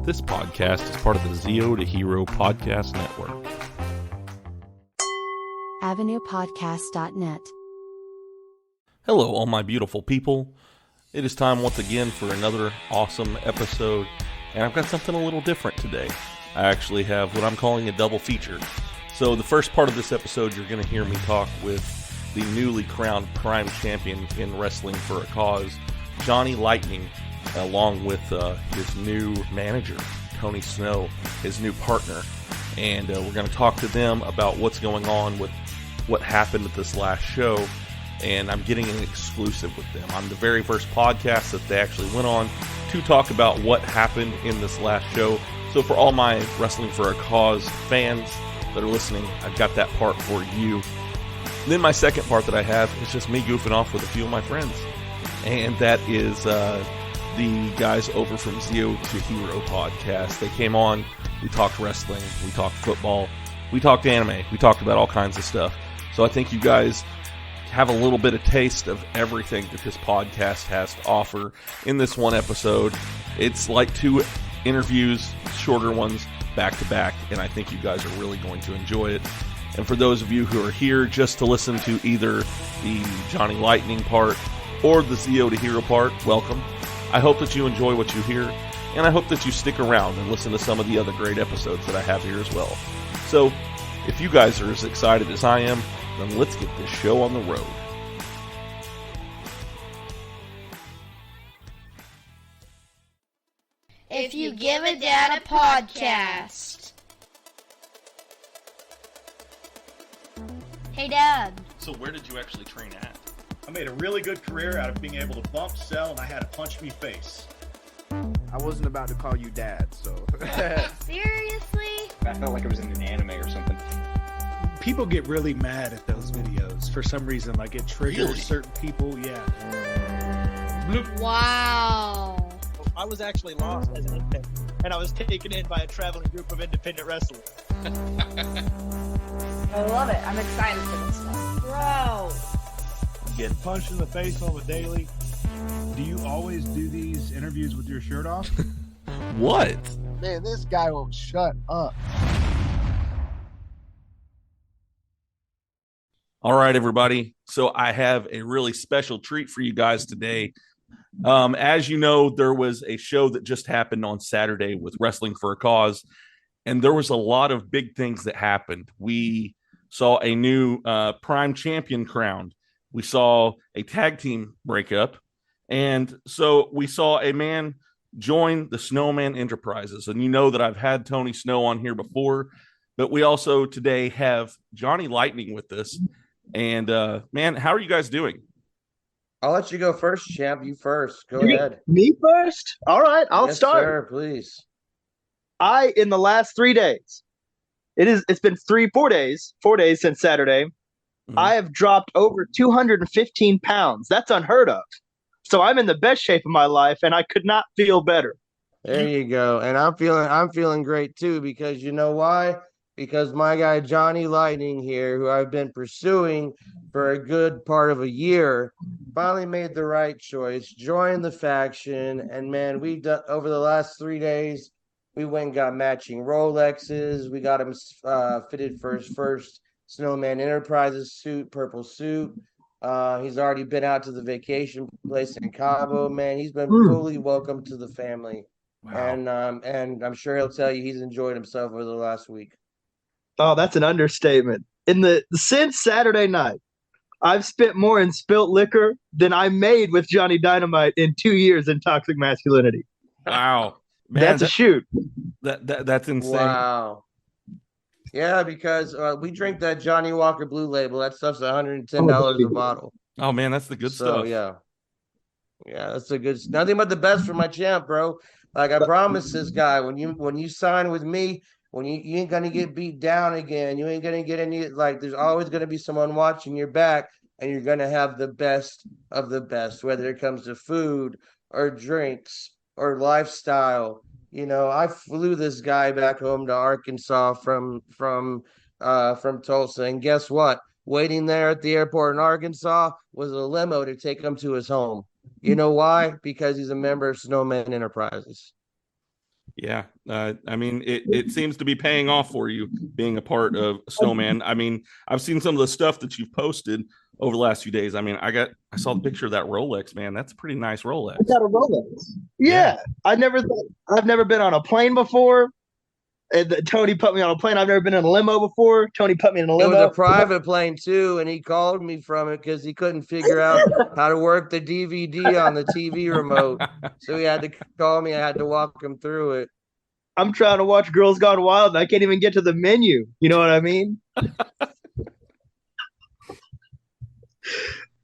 This podcast is part of the Zeo To Hero Podcast Network. AvenuePodcast.net. Hello, all my beautiful people. It is time once again for another awesome episode, and I've got something a little different today. I actually have what I'm calling a double feature. So the first part of this episode, you're going to hear me talk with the newly crowned Prime Champion in Wrestling for a Cause, Johnny Lightning, along with his new manager, Tony Snow, his new partner. And we're going to talk to them about what's going on with what happened at this last show. And I'm getting an exclusive with them. I'm the very first podcast that they actually went on to talk about what happened in this last show. So for all my Wrestling for a Cause fans that are listening, I've got that part for you. And then my second part that I have is just me goofing off with a few of my friends. And that is the guys over from Zeo To Hero podcast. They came on, we talked wrestling, we talked football, we talked anime, we talked about all kinds of stuff. So I think you guys have a little bit of taste of everything that this podcast has to offer in this one episode. It's like two interviews, shorter ones, back to back, and I think you guys are really going to enjoy it. And for those of you who are here just to listen to either the Johnny Lightning part or the Zeo To Hero part, welcome. I hope that you enjoy what you hear, and I hope that you stick around and listen to some of the other great episodes that I have here as well. So, if you guys are as excited as I am, then let's get this show on the road. If You Give a Dad a Podcast. Hey, Dad. So where did you actually train at? I made a really good career out of being able to bump, sell, and I had a punch me face. I wasn't about to call you dad, so. Seriously? I felt like it was in an anime or something. People get really mad at those videos for some reason. Like, it triggers Really? certain people, yeah. Bloop. Wow. I was actually lost as an infant, and I was taken in by a traveling group of independent wrestlers. I love it. I'm excited for this stuff. Bro. Getting punched in the face on the daily. Do you always do these interviews with your shirt off? What? Man, this guy won't shut up. All right, everybody. So I have a really special treat for you guys today. As you know, there was a show that just happened on Saturday with Wrestling for a Cause, and there was a lot of big things that happened. We saw a new Prime Champion crowned. We saw a tag team breakup, and so we saw a man join the Snowman Enterprises. And you know that I've had Tony Snow on here before, but we also today have Johnny Lightning with us. And man, how are you guys doing? I'll let you go first, champ. You first. Go ahead. Me first? All right, I'll Yes, start. sir, please. In the last 3 days, it's been 4 days since Saturday. Mhm. I have dropped over 215 pounds. That's unheard of. So I'm in the best shape of my life, and I could not feel better. There you go. And I'm feeling great too, because you know why? Because my guy Johnny Lightning here, who I've been pursuing for a good part of a year, finally made the right choice, joined the faction, and man, we done over the last 3 days, we went and got matching Rolexes. We got him fitted for his first Snowman Enterprises suit, purple suit. He's already been out to the vacation place in Cabo. Man, he's been fully welcomed to the family. Wow. And I'm sure he'll tell you he's enjoyed himself over the last week. Oh, that's an understatement. Since Saturday night, I've spent more in spilt liquor than I made with Johnny Dynamite in 2 years in Toxic Masculinity. Wow. Man, That's a shoot. That's insane. Wow. Yeah, because we drink that Johnny Walker Blue Label. That stuff's $110 a bottle. Oh man, that's the good So stuff. yeah, that's a good. Nothing but the best for my champ, bro. Like I promised this guy, when you sign with me, when you ain't gonna get beat down again. You ain't gonna get any. Like there's always gonna be someone watching your back, and you're gonna have the best of the best, whether it comes to food or drinks or lifestyle. You know, I flew this guy back home to Arkansas from Tulsa, and guess what? Waiting there at the airport in Arkansas was a limo to take him to his home. You know why? Because he's a member of Snowman Enterprises. Yeah, I mean, it seems to be paying off for you being a part of Snowman. I mean, I've seen some of the stuff that you've posted over the last few days. I mean, I saw the picture of that Rolex, man. That's a pretty nice Rolex. I got a Rolex. Yeah. I've never been on a plane before. Tony put me on a plane. I've never been in a limo before. Tony put me in a limo. It was a private plane too, and he called me from it because he couldn't figure out how to work the DVD on the TV remote. So he had to call me. I had to walk him through it. I'm trying to watch Girls Gone Wild, and I can't even get to the menu. You know what I mean?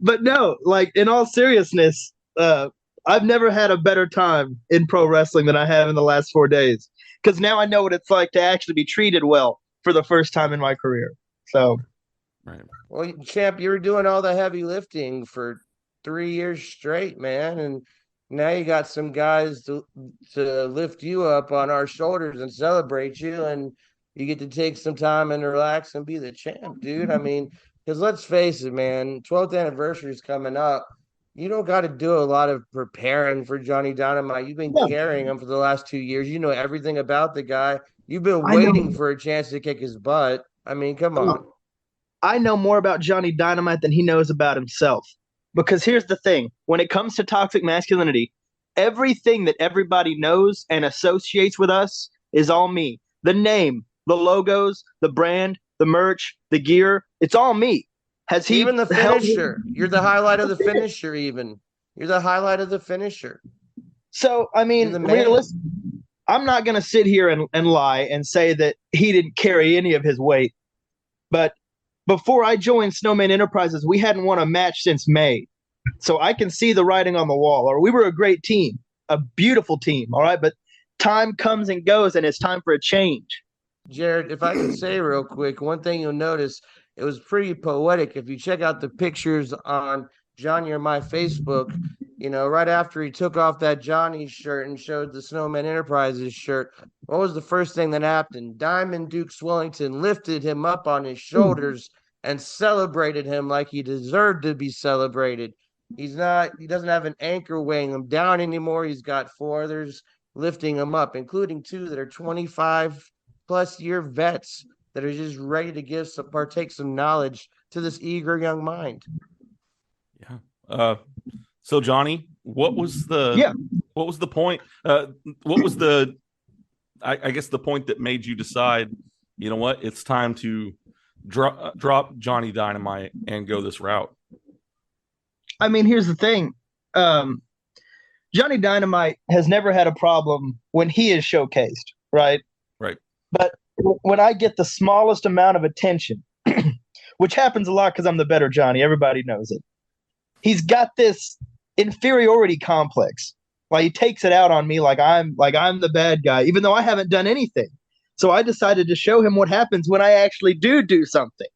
But no, like, in all seriousness, I've never had a better time in pro wrestling than I have in the last 4 days. Because now I know what it's like to actually be treated well for the first time in my career. So, Right. Well, champ, you were doing all the heavy lifting for 3 years straight, man, and now you got some guys to lift you up on our shoulders and celebrate you, and you get to take some time and relax and be the champ, dude. I mean, because let's face it, man, 12th anniversary is coming up. You don't got to do a lot of preparing for Johnny Dynamite. You've been carrying him for the last 2 years. You know everything about the guy. You've been waiting for a chance to kick his butt. I mean, come on. I know more about Johnny Dynamite than he knows about himself. Because here's the thing. When it comes to toxic masculinity, everything that everybody knows and associates with us is all me. The name, the logos, the brand, the merch, the gear, it's all me. Has he even the finisher? You're the highlight of the finisher. Even you're the highlight of the finisher. So I mean, realistically, I'm not going to sit here and lie and say that he didn't carry any of his weight. But before I joined Snowman Enterprises, we hadn't won a match since May, so I can see the writing on the wall. Or we were a great team, a beautiful team. All right, but time comes and goes, and it's time for a change. Jared, if I can say real quick, one thing you'll notice. It was pretty poetic. If you check out the pictures on Johnny or my Facebook, you know, right after he took off that Johnny shirt and showed the Snowman Enterprises shirt, what was the first thing that happened? Diamond Duke Swellington lifted him up on his shoulders and celebrated him like he deserved to be celebrated. He doesn't have an anchor weighing him down anymore. He's got 4 others lifting him up, including 2 that are 25+ year vets that are just ready to partake some knowledge to this eager young mind. Yeah. So Johnny, what was the point? What was I guess the point that made you decide, you know what, it's time to drop Johnny Dynamite and go this route? I mean, here's the thing. Johnny Dynamite has never had a problem when he is showcased, right? Right. But when I get the smallest amount of attention, which happens a lot because I'm the better Johnny, everybody knows it. He's got this inferiority complex. Like he takes it out on me like I'm the bad guy, even though I haven't done anything. So I decided to show him what happens when I actually do something.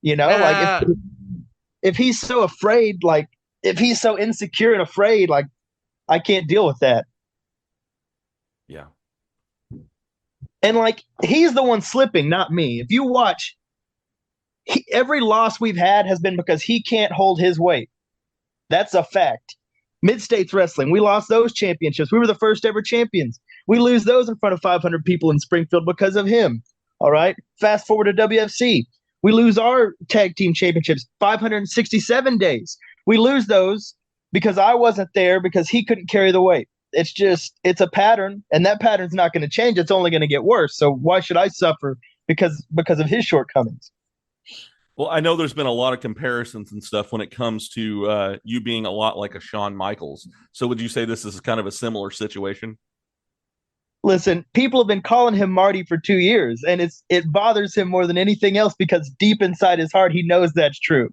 You know, like if he's so afraid, like if he's so insecure and afraid, like I can't deal with that. Yeah. And like he's the one slipping, not me. If you watch, every loss we've had has been because he can't hold his weight. That's a fact. Mid-States Wrestling, we lost those championships. We were the first ever champions. We lose those in front of 500 people in Springfield because of him. All right. Fast forward to WFC. We lose our tag team championships 567 days. We lose those because I wasn't there because he couldn't carry the weight. It's a pattern, and that pattern's not going to change. It's only going to get worse. So why should I suffer because of his shortcomings? Well, I know there's been a lot of comparisons and stuff when it comes to you being a lot like a Shawn Michaels. So would you say this is kind of a similar situation? Listen, people have been calling him Marty for 2 years, and it bothers him more than anything else because deep inside his heart, he knows that's true.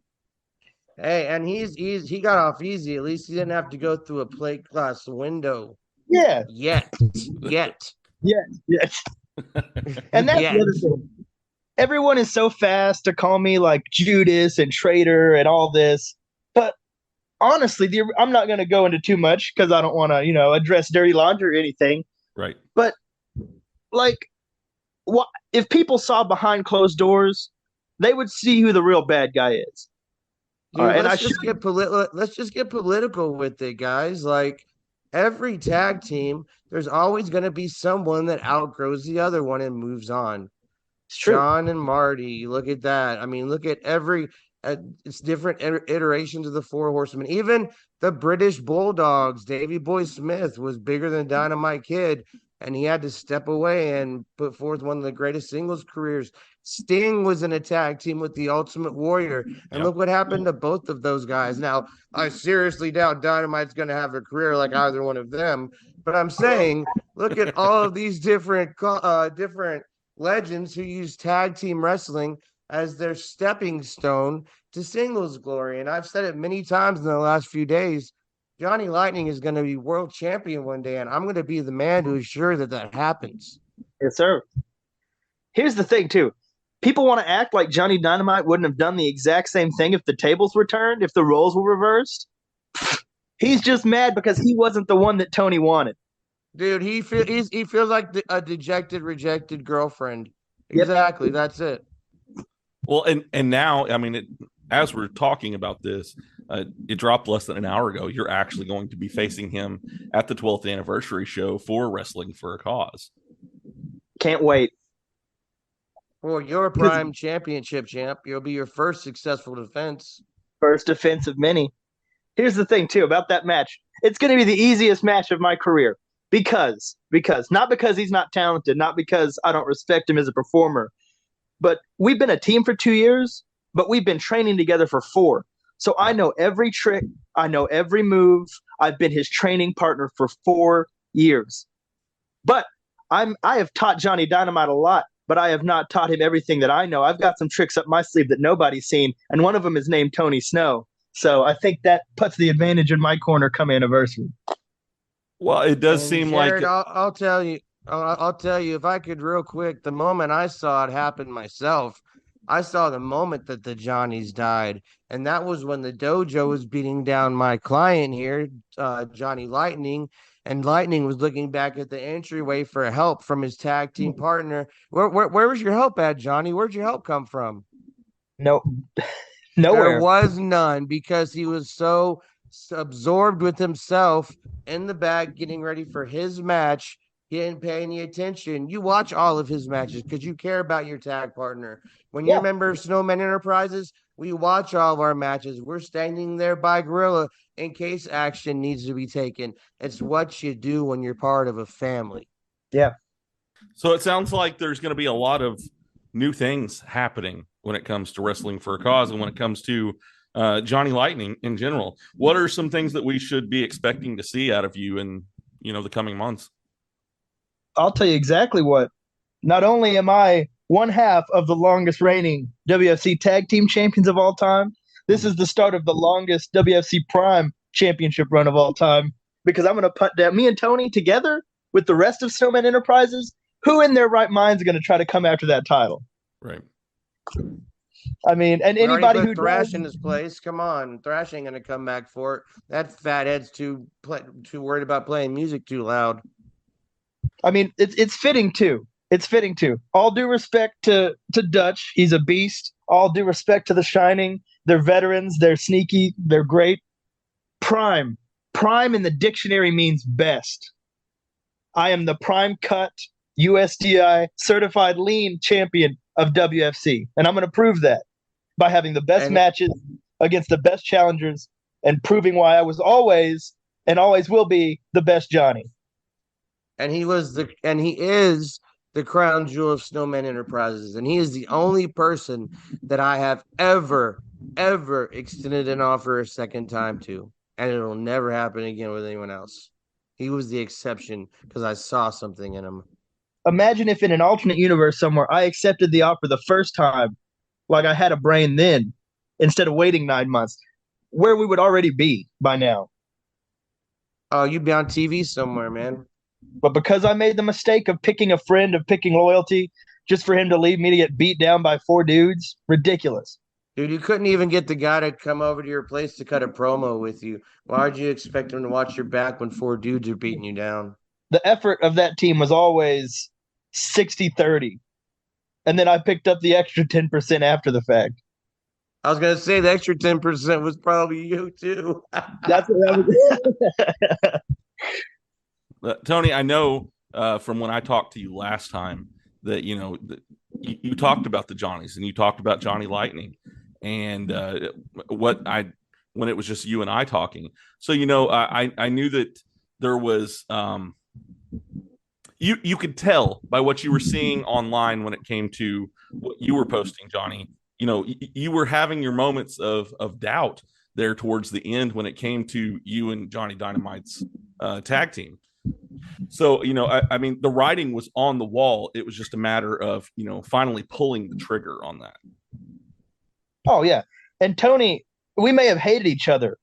Hey, and he got off easy. At least he didn't have to go through a plate glass window. Yeah. Yet. Yes. And that's the other thing. Everyone is so fast to call me like Judas and traitor and all this. But honestly, I'm not going to go into too much because I don't want to, address dirty laundry or anything. Right. But like, what if people saw behind closed doors, they would see who the real bad guy is. Dude, let's just get political with it, guys. Like, every tag team, there's always going to be someone that outgrows the other one and moves on. It's true. John and Marty, look at that. I mean, look at it's different iterations of the Four Horsemen. Even the British Bulldogs, Davey Boy Smith was bigger than Dynamite Kid, and he had to step away and put forth one of the greatest singles careers. Sting was in a tag team with the Ultimate Warrior, and look what happened to both of those guys. Now, I seriously doubt Dynamite's going to have a career like either one of them, but I'm saying, look at all of these different legends who use tag team wrestling as their stepping stone to singles glory. And I've said it many times in the last few days, Johnny Lightning is going to be world champion one day, and I'm going to be the man to ensure that happens. Yes, sir. Here's the thing, too. People want to act like Johnny Dynamite wouldn't have done the exact same thing if the tables were turned, if the roles were reversed. He's just mad because he wasn't the one that Tony wanted. Dude, he feels like a dejected, rejected girlfriend. Exactly, that's it. Well, and now, I mean, as we're talking about this, it dropped less than an hour ago. You're actually going to be facing him at the 12th anniversary show for Wrestling for a Cause. Can't wait. Well, you're a prime championship champ. You'll be your first successful defense. First defense of many. Here's the thing, too, about that match. It's going to be the easiest match of my career. Because not because he's not talented, not because I don't respect him as a performer, but we've been a team for 2 years, but we've been training together for 4. So I know every trick, I know every move. I've been his training partner for 4 years. But I have taught Johnny Dynamite a lot, but I have not taught him everything that I know. I've got some tricks up my sleeve that nobody's seen, and one of them is named Tony Snow. So I think that puts the advantage in my corner come anniversary. Well, it does seem Jared, like I'll tell you, if I could real quick, the moment I saw it happen myself, I saw the moment that the Johnnies died, and that was when the dojo was beating down my client here, Johnny Lightning, and Lightning was looking back at the entryway for help from his tag team partner. Where was your help at, Johnny? Where'd your help come from? No, nowhere. There was none because he was so absorbed with himself in the back getting ready for his match. He didn't pay any attention. You watch all of his matches because you care about your tag partner. When you're a member of Snowman Enterprises, we watch all of our matches. We're standing there by Gorilla in case action needs to be taken. It's what you do when you're part of a family. Yeah. So it sounds like there's going to be a lot of new things happening when it comes to Wrestling for a Cause and when it comes to Johnny Lightning in general. What are some things that we should be expecting to see out of you in, the coming months? I'll tell you exactly what. Not only am I one half of the longest reigning WFC tag team champions of all time, this is the start of the longest WFC Prime championship run of all time, because I'm going to put down me and Tony together with the rest of Snowman Enterprises. Who in their right mind is going to try to come after that title? Right. I mean, and anybody who Thrash in his place, come on, Thrash ain't gonna come back for it. That fathead's too worried about playing music too loud. I mean, it's fitting too. It's fitting too. All due respect to Dutch, he's a beast. All due respect to The Shining, they're veterans, they're sneaky, they're great. Prime in the dictionary means best. I am the prime cut USDI certified lean champion of WFC. And I'm going to prove that by having the best matches against the best challengers and proving why I was always and always will be the best Johnny. And he is the crown jewel of Snowman Enterprises. And he is the only person that I have ever extended an offer a second time to. And it'll never happen again with anyone else. He was the exception because I saw something in him. Imagine if in an alternate universe somewhere I accepted the offer the first time, like I had a brain then, instead of waiting 9 months, where we would already be by now. Oh, you'd be on TV somewhere, man. But because I made the mistake of picking a friend, of picking loyalty, just for him to leave me to get beat down by 4 dudes, ridiculous. Dude, you couldn't even get the guy to come over to your place to cut a promo with you. Why'd you expect him to watch your back when 4 dudes are beating you down? The effort of that team was always 60-30. And then I picked up the extra 10% after the fact. I was going to say the extra 10% was probably you, too. That's what I was. Tony, I know from when I talked to you last time that you talked about the Johnnies and you talked about Johnny Lightning and when it was just you and I talking. So I knew that there was you could tell by what you were seeing online when it came to what you were posting, Johnny. You were having your moments of doubt there towards the end when it came to you and Johnny Dynamite's tag team. So, I mean, the writing was on the wall. It was just a matter of, finally pulling the trigger on that. Oh, yeah. And Tony, we may have hated each other,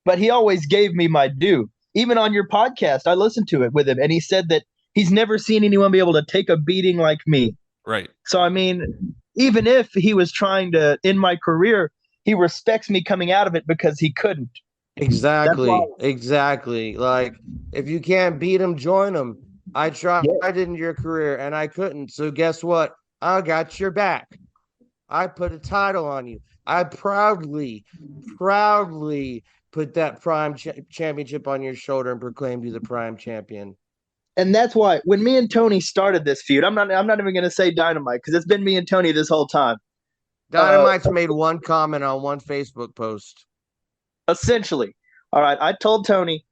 but he always gave me my due. Even on your podcast, I listened to it with him, and he said that he's never seen anyone be able to take a beating like me. Right. So, I mean, even if he was trying to end my career, he respects me coming out of it because he couldn't. Exactly. Like, if you can't beat him, join him. I tried in your career and I couldn't. So guess what? I got your back. I put a title on you. I proudly put that Prime Championship on your shoulder and proclaimed you the Prime Champion. And that's why when me and Tony started this feud, I'm not even going to say Dynamite because it's been me and Tony this whole time. Dynamite's made one comment on one Facebook post. Essentially. All right. I told Tony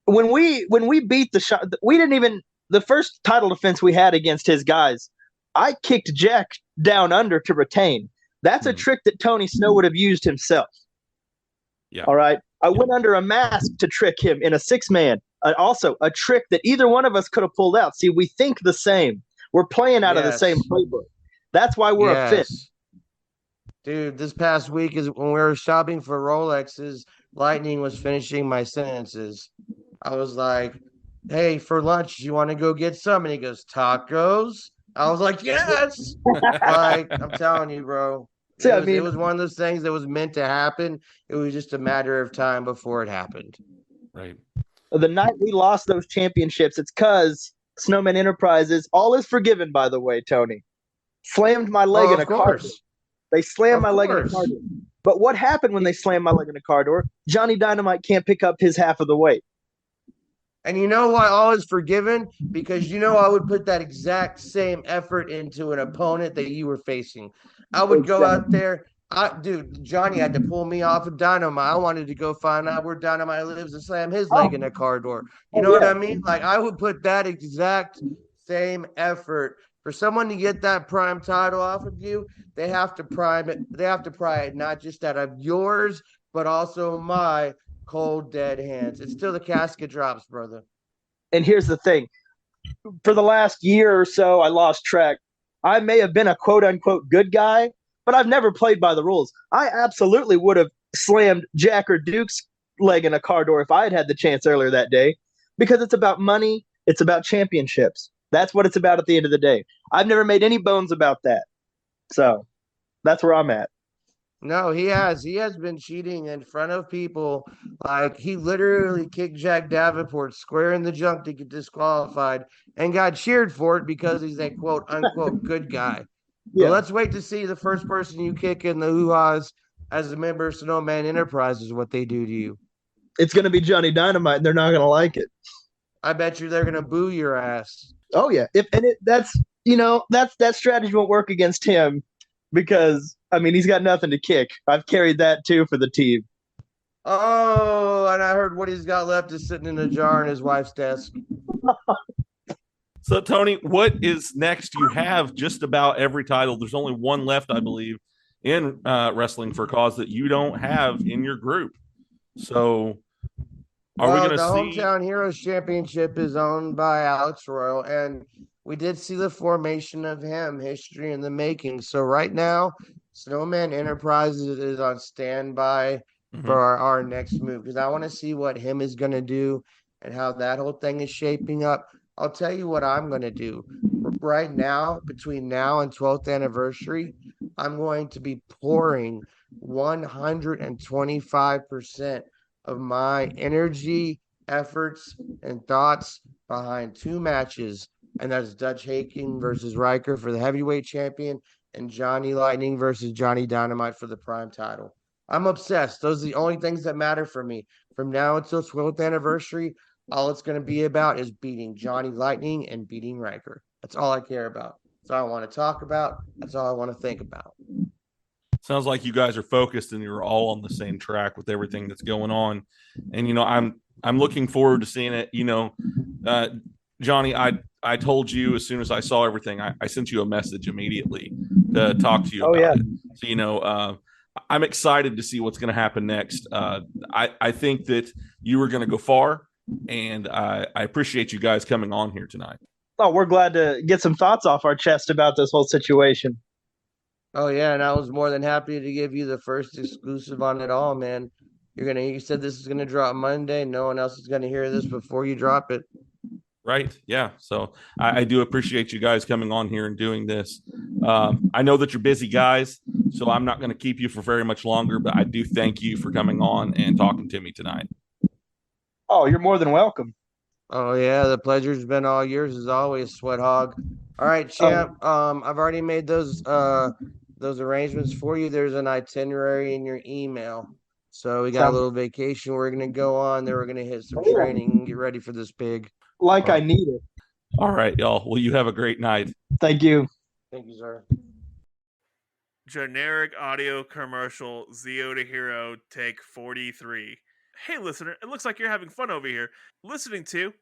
when we beat the shot, we didn't even the first title defense we had against his guys. I kicked Jack down under to retain. That's a trick that Tony Snow would have used himself. Yeah. All right. I went under a mask to trick him in a 6-man. Also, a trick that either one of us could have pulled out. See, we think the same. We're playing out of the same playbook. That's why we're a fit. Dude, this past week is when we were shopping for Rolexes, Lightning was finishing my sentences. I was like, hey, for lunch, you want to go get some? And he goes, tacos? I was like, yes. Like, I'm telling you, bro. It was one of those things that was meant to happen. It was just a matter of time before it happened. Right. The night we lost those championships, it's because Snowman Enterprises, all is forgiven, by the way, Tony, slammed my leg in a car door. They slammed my leg in a car door. But what happened when they slammed my leg in a car door? Johnny Dynamite can't pick up his half of the weight. And you know why all is forgiven? Because I would put that exact same effort into an opponent that you were facing. I would go out there. Johnny had to pull me off of Dynamite. I wanted to go find out where Dynamite lives and slam his leg in a car door. You know what I mean? Like, I would put that exact same effort. For someone to get that Prime title off of you, they have to prime it. They have to pry it not just out of yours, but also my cold, dead hands. It's till the casket drops, brother. And here's the thing. For the last year or so, I lost track. I may have been a quote-unquote good guy, but I've never played by the rules. I absolutely would have slammed Jack or Duke's leg in a car door if I had had the chance earlier that day, because it's about money. It's about championships. That's what it's about at the end of the day. I've never made any bones about that. So that's where I'm at. No, he has. He has been cheating in front of people. Like, he literally kicked Jack Davenport square in the junk to get disqualified and got cheered for it because he's a quote-unquote good guy. Yeah. But let's wait to see the first person you kick in the hoo-has as a member of Snowman Enterprises, what they do to you. It's going to be Johnny Dynamite, and they're not going to like it. I bet you they're going to boo your ass. Oh, yeah. That strategy won't work against him because, I mean, he's got nothing to kick. I've carried that, too, for the team. Oh, and I heard what he's got left is sitting in a jar in his wife's desk. So, Tony, what is next? You have just about every title. There's only one left, I believe, in Wrestling for Cause that you don't have in your group. So, are we going to see? The Hometown Heroes Championship is owned by Alex Royal, and we did see the formation of him, history in the making. So, right now, Snowman Enterprises is on standby for our next move because I want to see what him is going to do and how that whole thing is shaping up. I'll tell you what I'm going to do. Right now, between now and 12th anniversary, I'm going to be pouring 125% of my energy, efforts, and thoughts behind two matches, and that's Dutch Haking versus Riker for the heavyweight champion and Johnny Lightning versus Johnny Dynamite for the Prime title. I'm obsessed. Those are the only things that matter for me. From now until 12th anniversary, All it's going to be about is beating Johnny Lightning and beating Riker. That's all I care about. That's all I want to talk about. That's all I want to think about. Sounds like you guys are focused and you're all on the same track with everything that's going on. And I'm looking forward to seeing it. Johnny, I told you as soon as I saw everything, I sent you a message immediately to talk to you about it. So I'm excited to see what's going to happen next. I think that you were going to go far, and I appreciate you guys coming on here tonight. Oh, we're glad to get some thoughts off our chest about this whole situation. Oh yeah, and I was more than happy to give you the first exclusive on it all, man. You said this is gonna drop Monday. No one else is gonna hear this before you drop it. Right. Yeah. So I do appreciate you guys coming on here and doing this. I know that you're busy guys, so I'm not going to keep you for very much longer, but I do thank you for coming on and talking to me tonight. Oh, you're more than welcome. Oh yeah, the pleasure's been all yours as always, Sweat Hog. All right, champ. I've already made those arrangements for you. There's an itinerary in your email. So we got a little vacation we're gonna go on. Then we're gonna hit some training and get ready for this pig. I need it. All right, y'all. Well, you have a great night. Thank you. Thank you, sir. Generic audio commercial, Zeo To Hero, take 43. Hey, listener, it looks like you're having fun over here. Listening to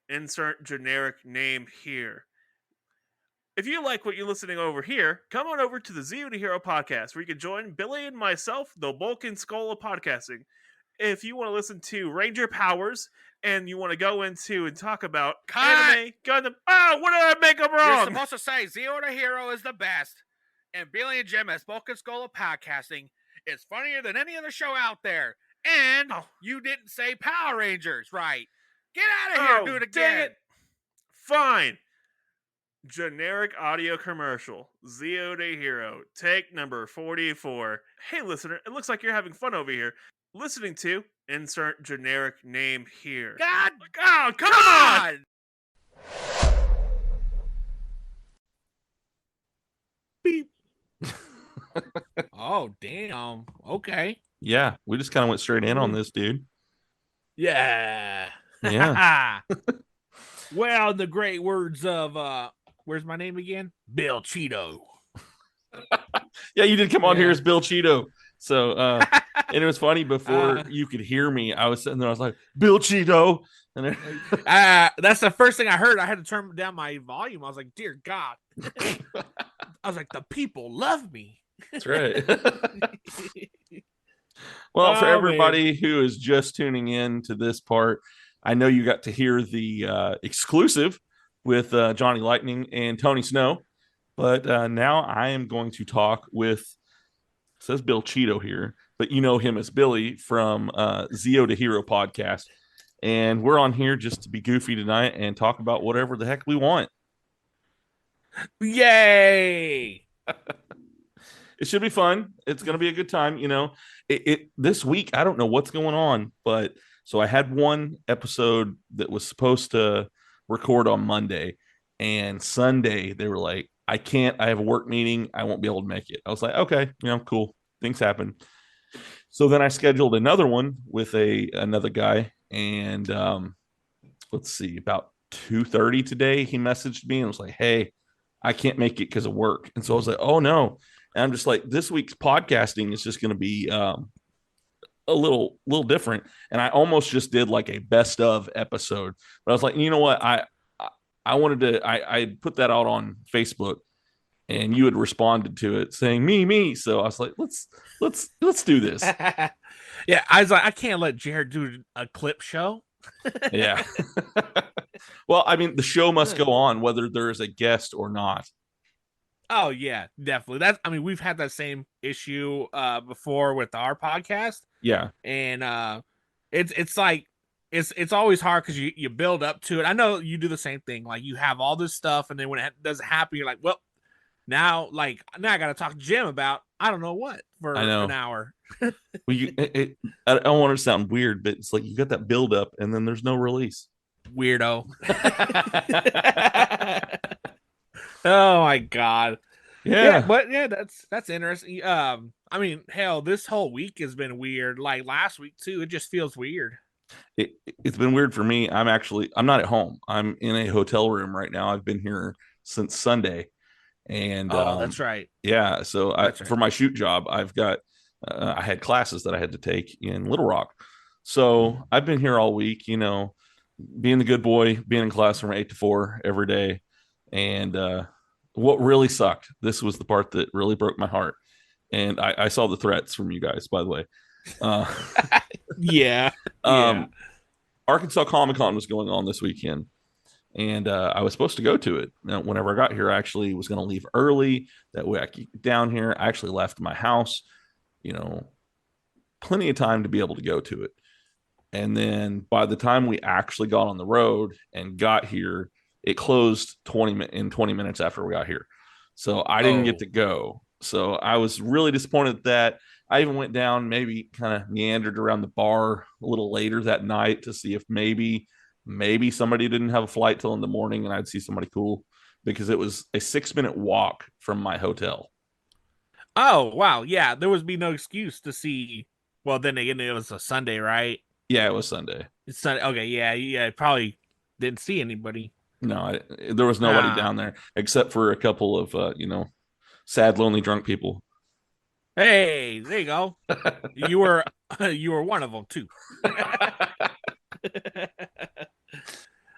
insert generic name here. If you like what you're listening over here, come on over to the Zeo To Hero podcast, where you can join Billy and myself, the bulk and skull of podcasting. If you want to listen to Ranger Powers, and you want to go into and talk about anime, Gundam. Oh, what did I make up wrong? You're supposed to say Zeo To Hero is the best, and Billy and Jim as bulk and skull of podcasting is funnier than any other show out there. And you didn't say Power Rangers, right? Get out of here, do it again. Dang it. Fine. Generic audio commercial, Zeo To Hero, take number 44. Hey, listener, it looks like you're having fun over here. Listening to insert generic name here. God! Oh, come on! Beep. Oh, damn. Okay. Yeah, we just kind of went straight in on this, dude. Yeah. Yeah. Well, the great words of where's my name again? Bill Cheeto. Yeah, you did come on here as Bill Cheeto. So and it was funny, before you could hear me, I was sitting there, I was like, Bill Cheeto. And that's the first thing I heard. I had to turn down my volume. I was like, dear God. I was like, the people love me. That's right. Well, for everybody who is just tuning in to this part, I know you got to hear the exclusive with Johnny Lightning and Tony Snow, but now I am going to talk with, it says Bill Cheeto here, but you know him as Billy from Zeo To Hero podcast. And we're on here just to be goofy tonight and talk about whatever the heck we want. Yay! It should be fun. It's going to be a good time. This week, I don't know what's going on, but so I had one episode that was supposed to record on Monday, and Sunday they were like, I have a work meeting. I won't be able to make it. I was like, okay, cool. Things happen. So then I scheduled another one with another guy, and let's see, about 2:30 today, he messaged me and was like, hey, I can't make it because of work. And so I was like, oh no. And I'm just like, this week's podcasting is just going to be a little different. And I almost just did like a best of episode, but I was like, you know what? I wanted to, I put that out on Facebook, and you had responded to it saying me. So I was like, let's do this. Yeah. I was like, I can't let Jared do a clip show. Yeah. Well, I mean, the show must go on whether there is a guest or not. Oh yeah, definitely. We've had that same issue before with our podcast. Yeah. And it's like it's always hard because you build up to it. I know you do the same thing. Like, you have all this stuff, and then when it doesn't happen, you're like, well, now I gotta talk to Jim about I don't know what for an hour. Well, I don't want to sound weird, but it's like you got that build up and then there's no release. Weirdo. Oh my God. Yeah. But yeah, that's interesting. Hell, this whole week has been weird. Like last week too, it just feels weird. It's been weird for me. I'm not at home. I'm in a hotel room right now. I've been here since Sunday, and that's right. Yeah, so for my shoot job, I've got I had classes that I had to take in Little Rock, so I've been here all week. Being the good boy, being in class from 8 to 4 every day, and what really sucked. This was the part that really broke my heart, and I saw the threats from you guys, by the way. Yeah. Arkansas Comic Con was going on this weekend, and I was supposed to go to it. Now, whenever I got here, I actually was going to leave early. That way I could get down here. I actually left my house, plenty of time to be able to go to it. And then by the time we actually got on the road and got here, it closed 20 minutes after we got here. So I didn't get to go. So I was really disappointed at that. I even went down, maybe kind of meandered around the bar a little later that night to see if maybe somebody didn't have a flight till in the morning and I'd see somebody cool, because it was a 6-minute walk from my hotel. Oh, wow. Yeah, there would be no excuse to see. Well, then again, it was a Sunday, right? Yeah, it was Sunday. It's Sunday. Okay, yeah. Probably didn't see anybody. No, there was nobody down there except for a couple of, sad, lonely, drunk people. Hey, there you go. You were one of them too.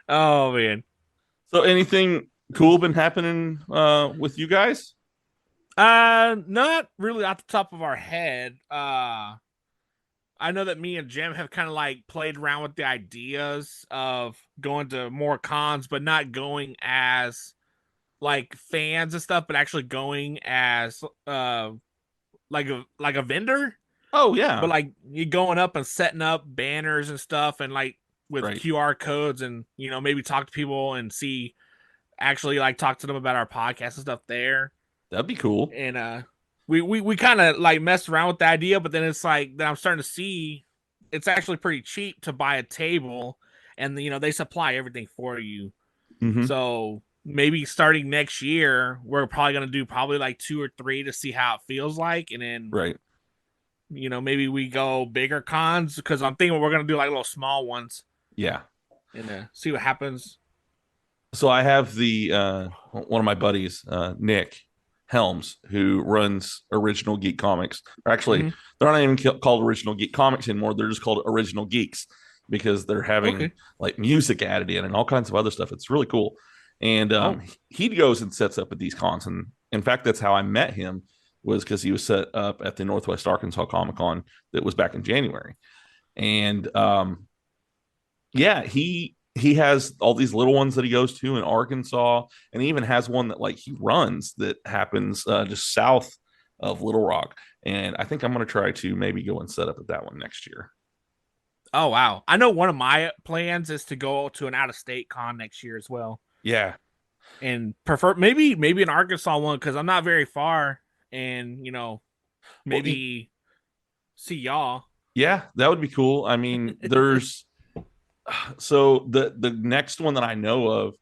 Oh man. So anything cool been happening with you guys? Not really off the top of our head. I know that me and Jim have kind of like played around with the ideas of going to more cons, but not going as like fans and stuff, but actually going as like a vendor. Oh yeah. But like you going up and setting up banners and stuff, and like with QR codes, and maybe talk to people and actually talk to them about our podcast and stuff there. That'd be cool. And we kind of like messed around with the idea, but then it's like that I'm starting to see it's actually pretty cheap to buy a table, and they supply everything for you. Mm-hmm. So maybe starting next year, we're probably going to do like 2 or 3 to see how it feels like. And then, maybe we go bigger cons, because I'm thinking we're going to do like little small ones. Yeah. And see what happens. So I have one of my buddies, Nick Helms, who runs Original Geek Comics. Or actually, they're not even called Original Geek Comics anymore. They're just called Original Geeks, because they're having like music added in and all kinds of other stuff. It's really cool. And he goes and sets up at these cons. And in fact, that's how I met him, was because he was set up at the Northwest Arkansas Comic Con that was back in January. And he has all these little ones that he goes to in Arkansas, and he even has one that like he runs that happens just south of Little Rock. And I think I'm going to try to maybe go and set up at that one next year. Oh, wow. I know one of my plans is to go to an out-of-state con next year as well. Yeah. And prefer maybe an Arkansas one, because I'm not very far, and maybe see y'all. Yeah, that would be cool. I mean, there's so the next one that I know of,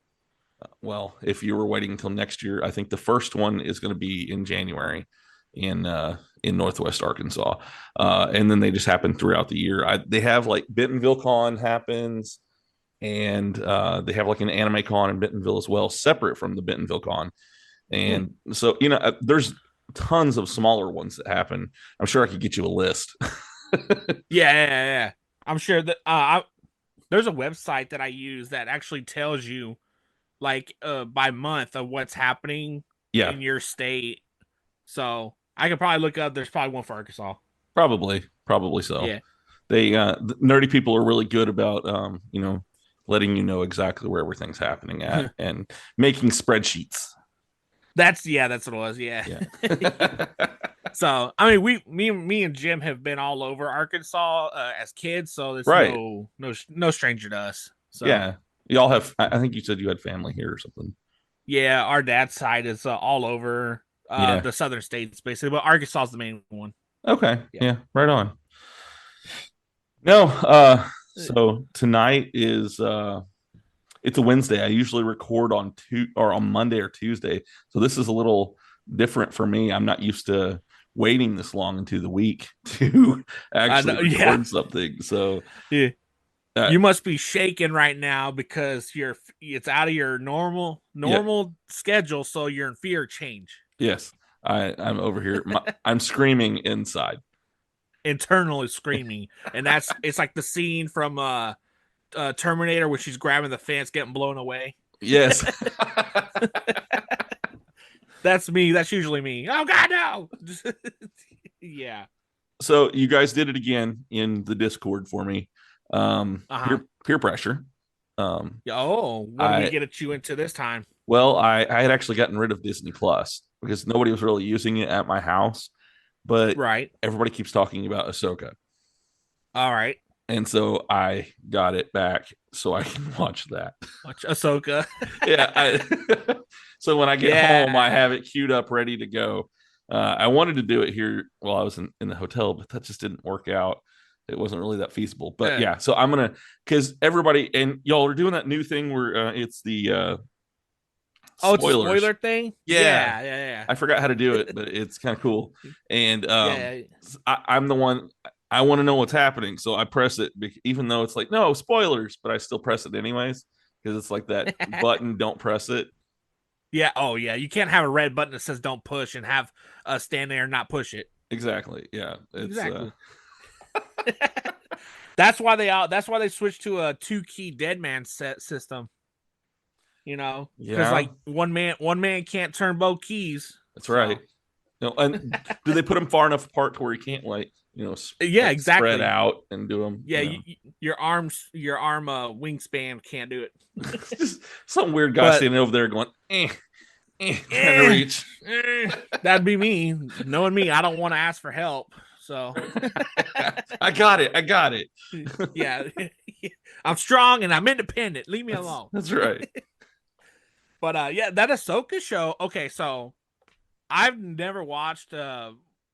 well, if you were waiting until next year, I think the first one is going to be in January in Northwest Arkansas. And then they just happen throughout the year. They have like Bentonville Con happens, and they have like an anime con in Bentonville as well, separate from the Bentonville Con. And so, there's tons of smaller ones that happen. I'm sure I could get you a list. Yeah. I'm sure that there's a website that I use that actually tells you like by month of what's happening in your state. So I could probably look up. There's probably one for Arkansas. Probably so. Yeah. They the nerdy people are really good about letting you know exactly where everything's happening at and making spreadsheets. That's what it was. Yeah. So I mean, me and Jim have been all over Arkansas as kids, so it's no stranger to us. So yeah, y'all have. I think you said you had family here or something. Yeah, our dad's side is all over the southern states, basically, but Arkansas is the main one. Okay, yeah, right on. No, so tonight is it's a Wednesday. I usually record on Monday or Tuesday, so this is a little different for me. I'm not used to waiting this long into the week to actually record something. So You must be shaking right now because it's out of your normal schedule, so you're in fear of change. Yes, I'm over here. I'm screaming inside, internally screaming, and it's like the scene from Terminator where she's grabbing the fence, getting blown away. Yes. That's me. That's usually me. Oh God, no. Yeah. So you guys did it again in the Discord for me. Peer pressure. What did we get you into this time? Well, I had actually gotten rid of Disney Plus because nobody was really using it at my house, but everybody keeps talking about Ahsoka. All right. And so I got it back so I can watch that. Watch Ahsoka. Yeah. So when I get home, I have it queued up, ready to go. I wanted to do it here while I was in the hotel, but that just didn't work out. It wasn't really that feasible. But yeah, so I'm going to, because everybody, and y'all are doing that new thing where it's the spoilers. It's a spoiler thing? Yeah. I forgot how to do it, but it's kind of cool. And I'm the one, I want to know what's happening. So I press it, even though it's like, no, spoilers, but I still press it anyways, because it's like that button, don't press it. Yeah. Oh, yeah. You can't have a red button that says don't push and have stand there and not push it. Exactly. Yeah. Exactly. That's why they switched to a 2-key dead man set system. You know, because like one man can't turn both keys. That's right. No, and do they put them far enough apart to where you can't exactly spread out and do them? Yeah, your arm wingspan can't do it. Just some weird guy standing over there going, trying to reach. That'd be me. Knowing me, I don't want to ask for help. So I got it. Yeah. I'm strong and I'm independent. Leave me alone. That's right. But that Ahsoka show. Okay, so I've never watched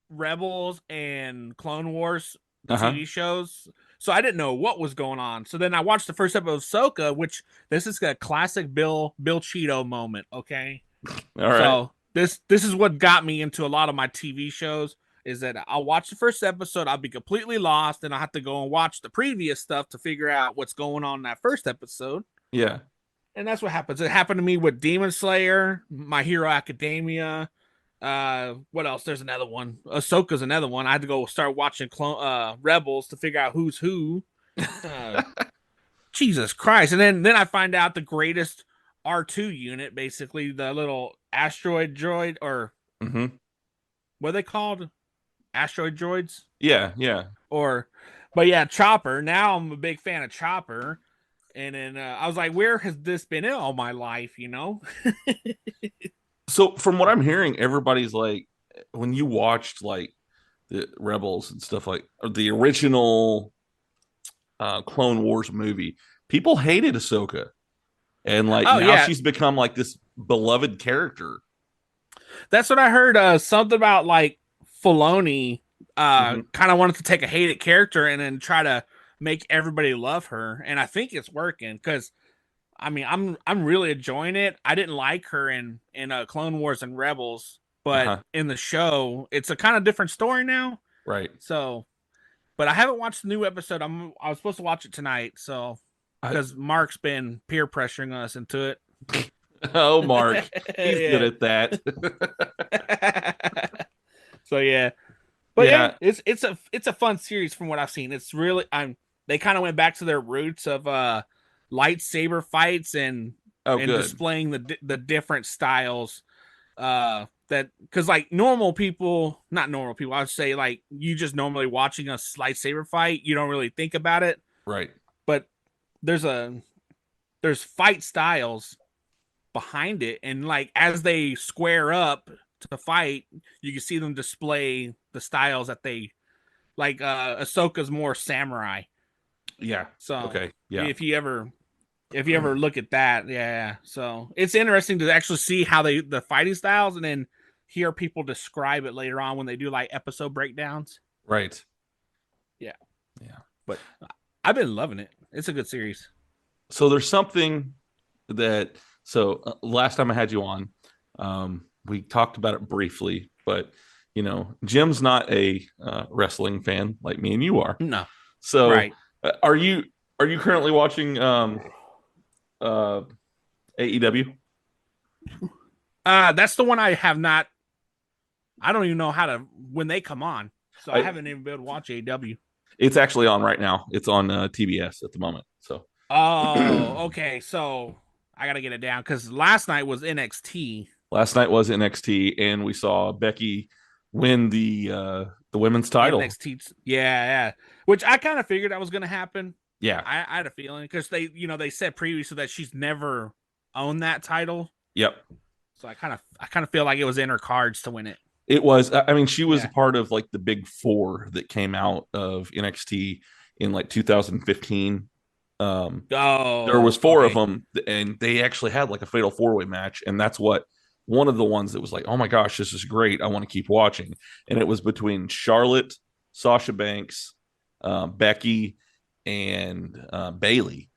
Rebels and Clone Wars TV shows, so I didn't know what was going on. So then I watched the first episode of Ahsoka, which this is a classic Bill Cheeto moment. Okay, all right. So this is what got me into a lot of my TV shows. Is that I'll watch the first episode, I'll be completely lost, and I'll have to go and watch the previous stuff to figure out what's going on in that first episode. Yeah. And that's what happens. It happened to me with Demon Slayer, My Hero Academia. What else? There's another one. Ahsoka's another one. I had to go start watching Rebels to figure out who's who. Jesus Christ. And then I find out the greatest R2 unit, basically the little asteroid droid, or what are they called? Asteroid droids? Yeah. But yeah, Chopper. Now I'm a big fan of Chopper. And then I was like, where has this been in all my life, you know? So from what I'm hearing, everybody's like, when you watched like the Rebels and stuff, like the original Clone Wars movie, people hated Ahsoka. And like now she's become like this beloved character. That's what I heard. Something about like Filoni kind of wanted to take a hated character and then try to make everybody love her, and I think it's working because I mean I'm really enjoying it. I didn't like her in Clone Wars and Rebels, but in the show it's a kind of different story now. Right. So, but I haven't watched the new episode. I was supposed to watch it tonight, so because Mark's been peer pressuring us into it. Oh, Mark, he's good at that. So yeah, but yeah, it's a fun series from what I've seen. It's really they kind of went back to their roots of lightsaber fights and displaying the different styles that because like not normal people, I would say like you just normally watching a lightsaber fight, you don't really think about it, right? But there's fight styles behind it, and like as they square up to fight, you can see them display the styles that they like. Ahsoka's more samurai. Yeah. So okay. Yeah. If you ever look at that, yeah. So it's interesting to actually see how the fighting styles, and then hear people describe it later on when they do like episode breakdowns. Right. Yeah. But I've been loving it. It's a good series. So there's something that last time I had you on, we talked about it briefly, but Jim's not a wrestling fan like me and you are. No. So are you Are you currently watching AEW? That's the one I have not. I don't even know how to when they come on, so I haven't even been able to watch AEW. It's actually on right now. It's on TBS at the moment. So. Oh, okay. So I gotta get it down because last night was NXT. Last night was NXT, and we saw Becky win the women's title. NXT, yeah. Which I kind of figured that was gonna happen. Yeah, I had a feeling because they said previously that she's never owned that title. Yep. So I kind of feel like it was in her cards to win it. It was. I mean, she was part of like the big four that came out of NXT in like 2015. There was four of them, and they actually had like a fatal 4-way match, and that's what one of the ones that was like, oh my gosh, this is great. I want to keep watching. And it was between Charlotte, Sasha Banks, Becky, and Bailey.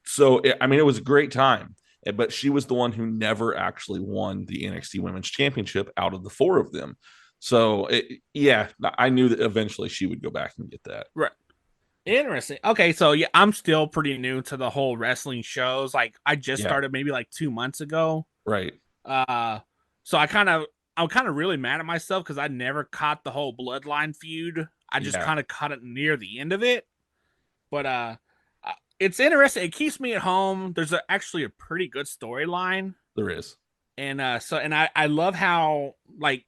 So I mean, it was a great time. But she was the one who never actually won the NXT Women's Championship out of the four of them. So, I knew that eventually she would go back and get that. Right. Interesting. Okay, so yeah, I'm still pretty new to the whole wrestling shows. Like, I just started maybe like 2 months ago. Right. So I'm kind of really mad at myself because I never caught the whole Bloodline feud. I just kind of caught it near the end of it. But it's interesting. It keeps me at home. There's actually a pretty good storyline. There is. And I love how, like,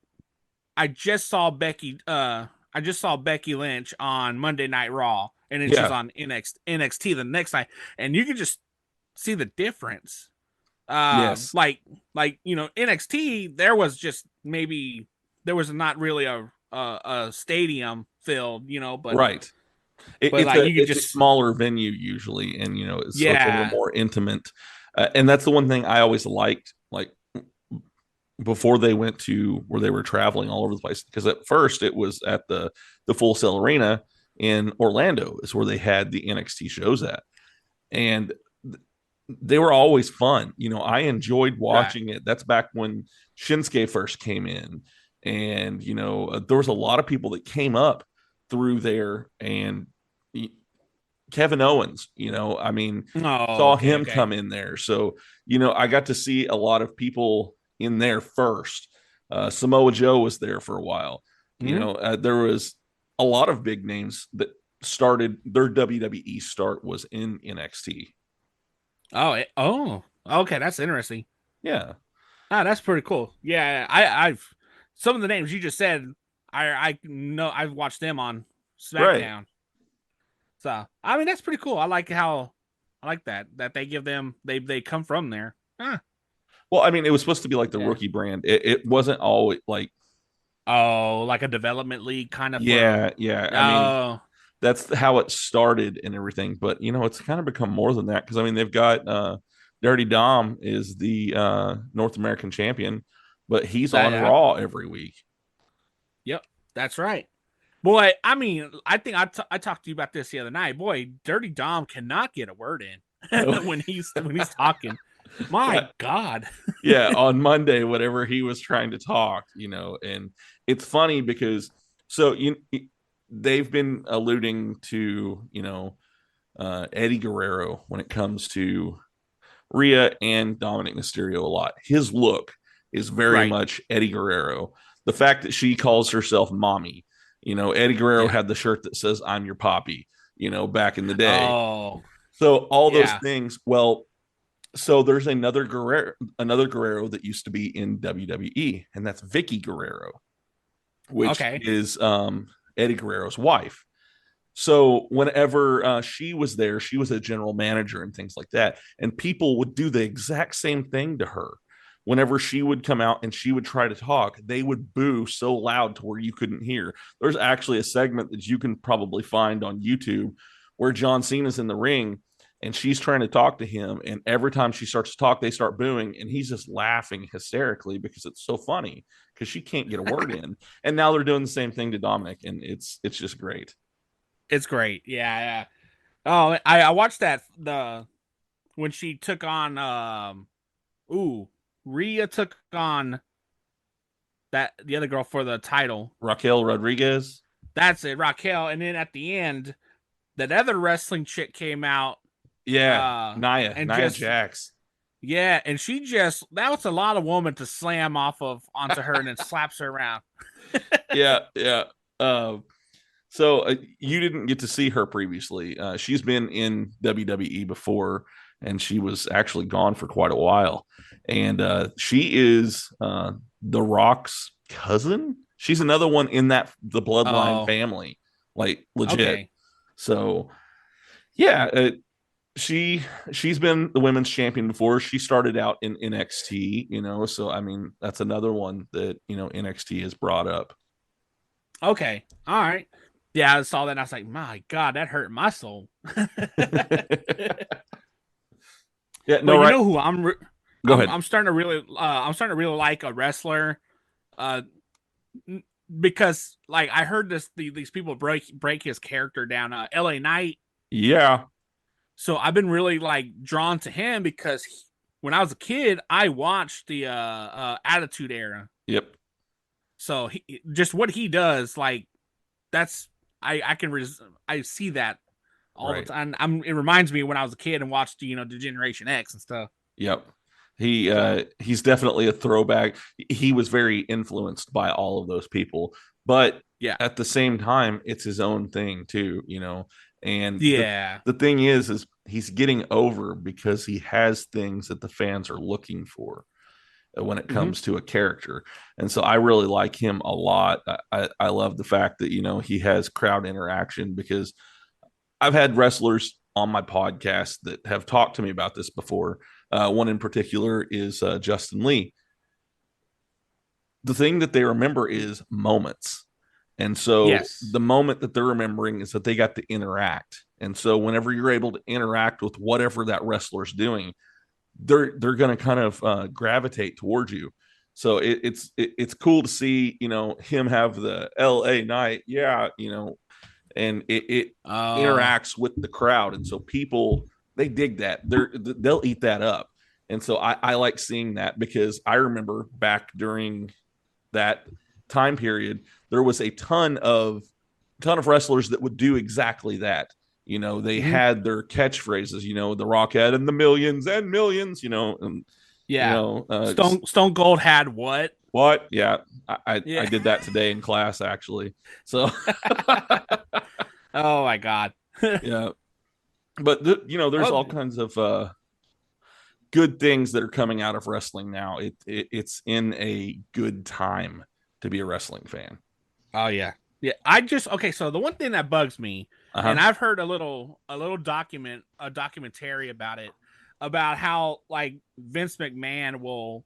I just saw Becky Lynch on Monday Night Raw, and then she's on NXT the next night, and you can just see the difference. Yes. Like NXT, there was not really a stadium filled, but right. It's a smaller venue usually, and it's a little more intimate. And that's the one thing I always liked, like before they went to where they were traveling all over the place. Because at first it was at the Full Sail Arena in Orlando is where they had the NXT shows at, and they were always fun. I enjoyed watching it. That's back when Shinsuke first came in, and there was a lot of people that came up through there, and Kevin Owens, saw him come in there. So, I got to see a lot of people in there first. Samoa Joe was there for a while. There was a lot of big names that started their WWE start was in NXT. Oh, okay. That's interesting. Yeah. That's pretty cool. Yeah. I've some of the names you just said, I know I've watched them on SmackDown. Right. So, I mean, that's pretty cool. I like that they give them, they come from there. Well, I mean, it was supposed to be like the rookie brand. It wasn't always like, like a development league kind of. Yeah. I mean, that's how it started and everything. But, it's kind of become more than that. Cause I mean, they've got, Dirty Dom is the North American champion, but he's on Raw every week. Yep. That's right. Boy, I mean, I think I talked to you about this the other night. Boy, Dirty Dom cannot get a word in when he's talking. My God. Yeah, on Monday, whatever he was trying to talk, and it's funny because they've been alluding to, Eddie Guerrero when it comes to Rhea and Dominic Mysterio a lot. His look is very much Eddie Guerrero. The fact that she calls herself mommy. Eddie Guerrero had the shirt that says "I'm your poppy," back in the day. Oh, so all those things. Well, so there's another Guerrero that used to be in WWE, and that's Vicky Guerrero, which is Eddie Guerrero's wife. So whenever she was there, she was a general manager and things like that, and people would do the exact same thing to her. Whenever she would come out and she would try to talk, they would boo so loud to where you couldn't hear. There's actually a segment that you can probably find on YouTube where John Cena's in the ring and she's trying to talk to him. And every time she starts to talk, they start booing. And he's just laughing hysterically because it's so funny because she can't get a word in. And now they're doing the same thing to Dominic. And it's just great. It's great. Yeah. Oh, I watched that when she took on Rhea took on the other girl for the title. Raquel Rodriguez. That's it, Raquel. And then at the end, that other wrestling chick came out. Yeah, Nia just, Jax. Yeah, and that was a lot of woman to slam onto her and then slaps her around. Yeah. So you didn't get to see her previously. She's been in WWE before, and she was actually gone for quite a while. And she is The Rock's cousin. She's another one in the Bloodline family, like legit. Okay. So, yeah, she's been the women's champion before. She started out in NXT, so I mean that's another one that NXT has brought up. Okay, all right. Yeah, I saw that and I was like, my God, that hurt my soul. Yeah, no, right. You know who Go ahead. I'm starting to really like a wrestler, because like I heard these people break his character down. LA Knight. Yeah. So I've been really like drawn to him because when I was a kid, I watched the Attitude Era. Yep. So just what he does, like that's I see that all the time. It reminds me when I was a kid and watched Degeneration X and stuff. Yep. He's definitely a throwback. He was very influenced by all of those people, but yeah, at the same time, it's his own thing too, And yeah, the thing is he's getting over because he has things that the fans are looking for when it comes to a character. And so I really like him a lot. I love the fact that, he has crowd interaction, because I've had wrestlers on my podcast that have talked to me about this before. One in particular is Justin Lee. The thing that they remember is moments. And so the moment that they're remembering is that they got to interact. And so whenever you're able to interact with whatever that wrestler's doing, they're going to kind of gravitate towards you. So it's cool to see, him have the LA Knight. Yeah. And it interacts with the crowd. And so people, they dig that. They'll eat that up. And so I like seeing that, because I remember back during that time period, there was a ton of wrestlers that would do exactly that. They had their catchphrases, the Rockhead and the millions and millions, and Stone Cold had what? Yeah. I did that today in class, actually. So, oh my God. Yeah. But there's all kinds of good things that are coming out of wrestling now. It's in a good time to be a wrestling fan. Oh yeah. Yeah. So the one thing that bugs me, and I've heard a documentary about it, about how like Vince McMahon will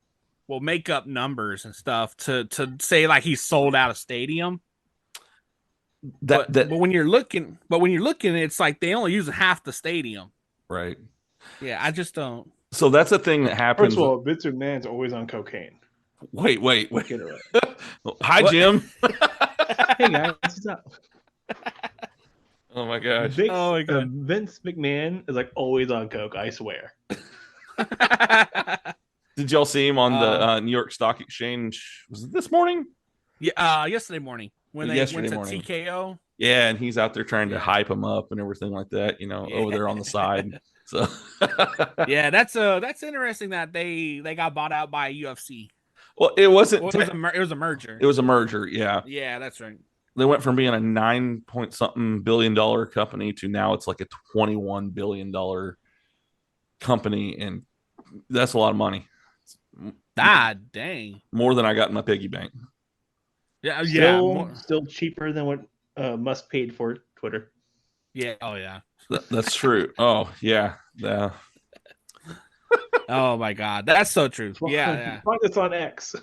make up numbers and stuff to say like he's sold out a stadium. But when you're looking, it's like they only use half the stadium. Right. Yeah, I just don't. So that's a thing that happens. First of all, Vince McMahon's always on cocaine. Wait. Hi, Jim. Hey guys, what's up? Oh my gosh. Vince McMahon is like always on coke, I swear. Did y'all see him on the New York Stock Exchange? Was it this morning? Yeah, yesterday morning when they went to TKO. Yeah, and he's out there trying to hype him up and everything like that, over there on the side. So yeah, that's interesting that they got bought out by UFC. Well, it wasn't. It was a merger. It was a merger. Yeah. Yeah, that's right. They went from being a $9-point-something billion company to now it's like a $21 billion company, and that's a lot of money. God dang. More than I got in my piggy bank. Yeah, still cheaper than what Musk paid for Twitter. Yeah. Oh yeah. That's true. Oh yeah. Yeah. Oh my God, that's so true. Yeah. Find us on X.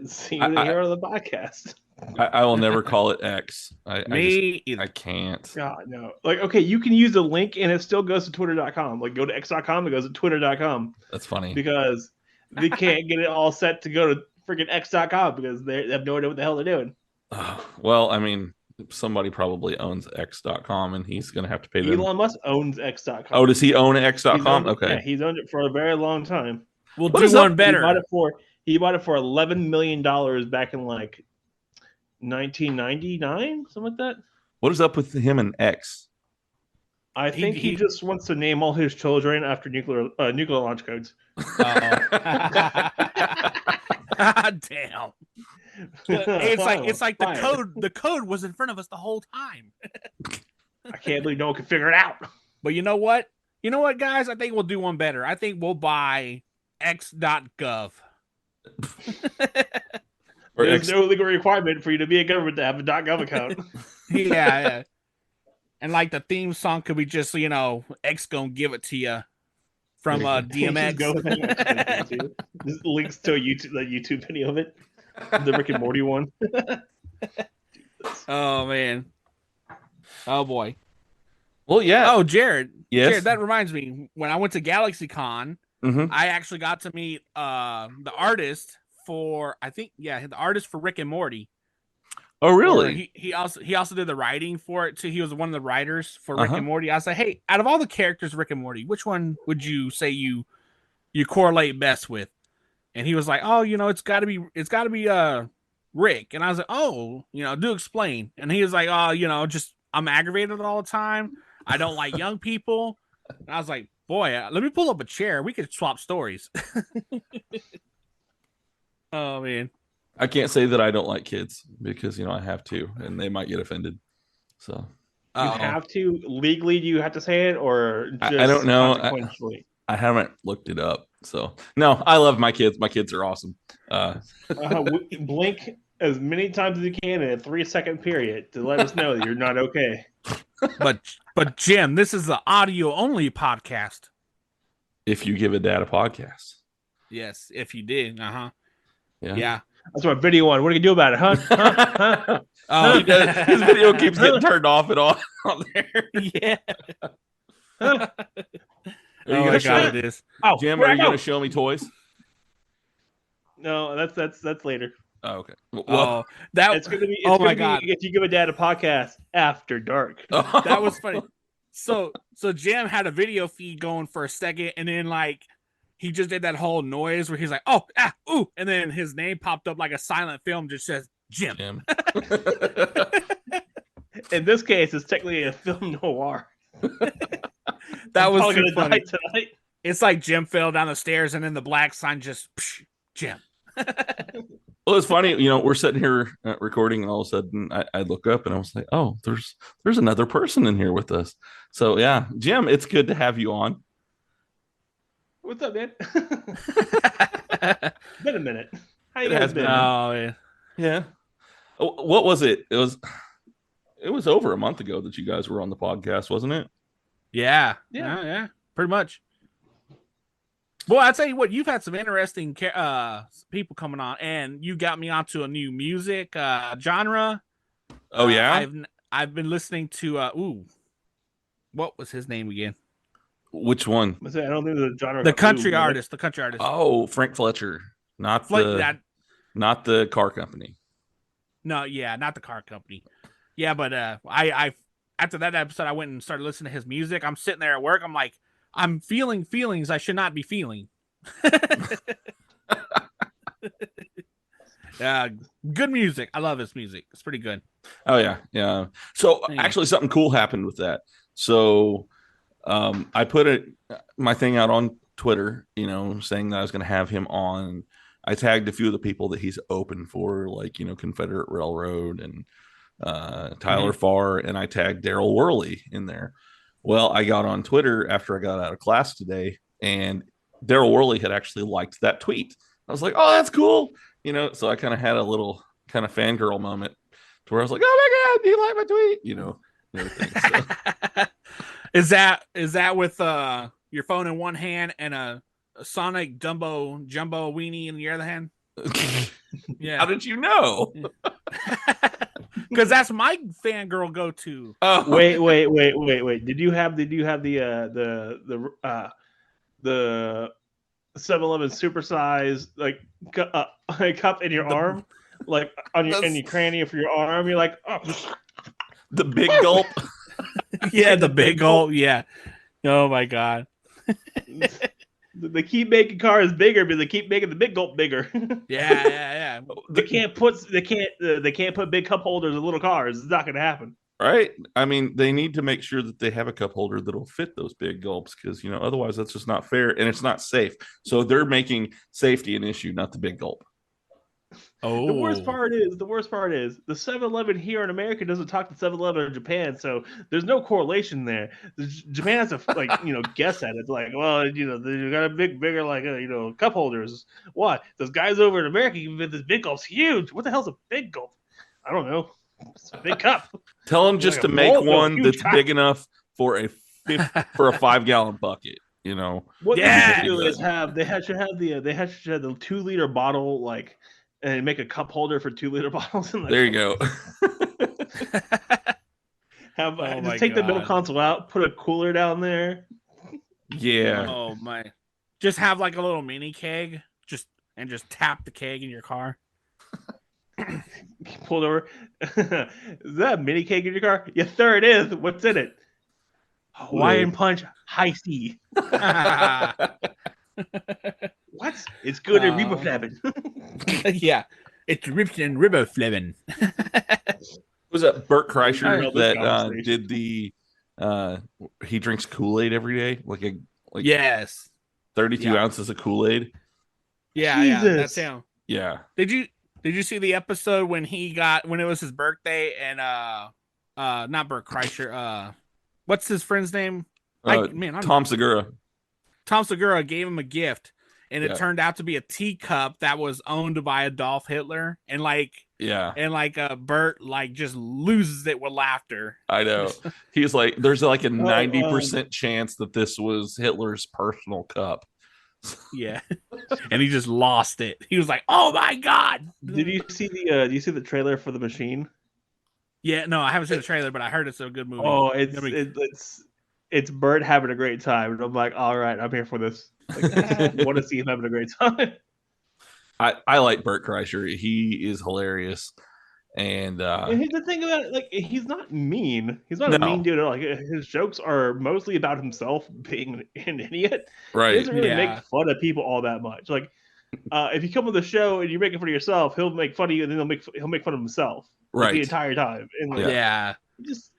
See you here on the podcast. I will never call it X. Either. I can't. God, no. Like, okay, you can use a link and it still goes to twitter.com. Like, go to x.com, it goes to twitter.com. That's funny. Because they can't get it all set to go to freaking x.com because they have no idea what the hell they're doing. Well, I mean, somebody probably owns x.com and he's going to have to pay them. Elon Musk owns x.com. Oh, does he own x.com? Okay. Yeah, he's owned it for a very long time. We'll do one better. He bought it for $11 million back in like 1999, something like that. What is up with him and X? I think he just wants to name all his children after nuclear launch codes. Damn. It's like the code was in front of us the whole time. I can't believe no one can figure it out. But you know what? You know what, guys? I think we'll do one better. I think we'll buy x.gov. There's no legal requirement for you to be a government to have a .gov account. Yeah. And like the theme song could be just, X gonna give it to you from DMX. Just links to the YouTube video of it. The Rick and Morty one. Oh, man. Oh, boy. Well, yeah. Oh, Jared. Yes. Jared, that reminds me. When I went to GalaxyCon, I actually got to meet the artist for, the artist for Rick and Morty. Oh, really? He also did the writing for it too. He was one of the writers for Rick and Morty. I was like, hey, out of all the characters Rick and Morty, which one would you say you correlate best with? And he was like, oh, it's got to be Rick. And I was like, oh, do explain. And he was like, oh, just I'm aggravated all the time. I don't like young people. And I was like, boy, let me pull up a chair. We could swap stories. Oh, man. I can't say that I don't like kids because, I have to, and they might get offended. So you have to legally. Do you have to say it, or just I don't know. I haven't looked it up. So no, I love my kids. My kids are awesome. Blink as many times as you can in a 3-second period to let us know that you're not okay. But Jim, this is the audio only podcast. If you give a dad a podcast. Yes, if you did. Yeah. That's my video one. What are you gonna do about it, huh? Oh, his video keeps getting turned off and on there. Yeah. Are you gonna show it is? Oh, Jim, are you gonna show me toys? No, that's later. Oh, okay. Well, it's gonna be. My God! If you give a dad a podcast after dark. That was funny. So Jim had a video feed going for a second, and then he just did that whole noise where he's like, oh, ooh. And then his name popped up like a silent film, just says Jim. In this case, it's technically a film noir. That was too funny. It's like Jim fell down the stairs and then the black sign just, Jim. Well, it's funny, we're sitting here recording and all of a sudden I look up and I was like, oh, there's another person in here with us. So yeah, Jim, it's good to have you on. What's up, man? Been a minute. How you It guys has been? been. Oh, Yeah. What was it? It was over a month ago that you guys were on the podcast, wasn't it? Yeah. Yeah. Yeah. Pretty much. Boy, I'll tell you what, you've had some interesting people coming on, and you got me onto a new music genre. Oh, yeah? I've been listening to, what was his name again? Which one? I don't think the genre. The country artist. Oh, Frank Fletcher, not the car company. No, yeah, not the car company. Yeah, but I after that episode, I went and started listening to his music. I'm sitting there at work. I'm like, I'm feeling feelings I should not be feeling. Good music. I love his music. It's pretty good. Oh yeah. So actually, something cool happened with that. So. I put my thing out on Twitter, saying that I was going to have him on. I tagged a few of the people that he's open for, like, Confederate Railroad and Tyler Farr, and I tagged Daryl Worley in there. Well, I got on Twitter after I got out of class today, and Daryl Worley had actually liked that tweet. I was like, oh, that's cool. So I kind of had a little kind of fangirl moment to where I was like, oh my God, do you like my tweet? Everything. So. Is that with your phone in one hand and a Sonic jumbo weenie in the other hand? Yeah. How did you know? Because that's my fangirl go to. Oh, wait. Did you have the 7-Eleven supersize cup in your arm, like on your in your cranny of your arm? You're like, oh, the big gulp. Yeah, the big gulp. Yeah. Oh my God. They keep making cars bigger, but they keep making the big gulp bigger. Yeah. They can't put big cup holders in little cars. It's not going to happen. Right? I mean, they need to make sure that they have a cup holder that'll fit those big gulps because, otherwise that's just not fair and it's not safe. So they're making safety an issue, not the big gulp. Oh, the worst part is the 7-Eleven here in America doesn't talk to 7-Eleven in Japan, so there's no correlation there. Japan has to guess at it. Like, well, they got a bigger cup holders. Why? Those guys over in America, even this big gulp's huge. What the hell's a big gulp? I don't know. It's a big cup. Tell them just to make one that's big enough for a 5-gallon bucket. What they should do is should have the 2-liter bottle and make a cup holder for 2-liter bottles. There you go. Just take the middle console out, put a cooler down there. Yeah. Oh my! Just have like a little mini keg, just tap the keg in your car. Pulled over. Is that a mini keg in your car? Yes, sir, it is. What's in it? Hawaiian Punch High C. What? It's good at riboflavin. Yeah, it's ripped in riboflavin. Was that Bert Kreischer that did the? He drinks Kool-Aid every day, yes, 32 ounces of Kool-Aid. Yeah, that's him. Yeah. Did you see the episode when it was his birthday and not Bert Kreischer, what's his friend's name? Tom Segura. Tom Segura gave him a gift, and it turned out to be a teacup that was owned by Adolf Hitler, and Bert just loses it with laughter. I know. He's like, there's a 90% chance that this was Hitler's personal cup. Yeah, and he just lost it. He was like, "Oh my god!" Did you see the trailer for The Machine? Yeah, no, I haven't seen the trailer, but I heard it's a good movie. Oh, it's Bert having a great time, and I'm like, all right, I'm here for this. I want to see him having a great time. I like Bert Kreischer. He is hilarious. And here's the thing about it, he's not mean. He's not a mean dude at all. His jokes are mostly about himself being an idiot. Right. He doesn't really make fun of people all that much. If you come on the show and you're making fun of yourself, he'll make fun of you, and then he'll make fun of himself the entire time. And it just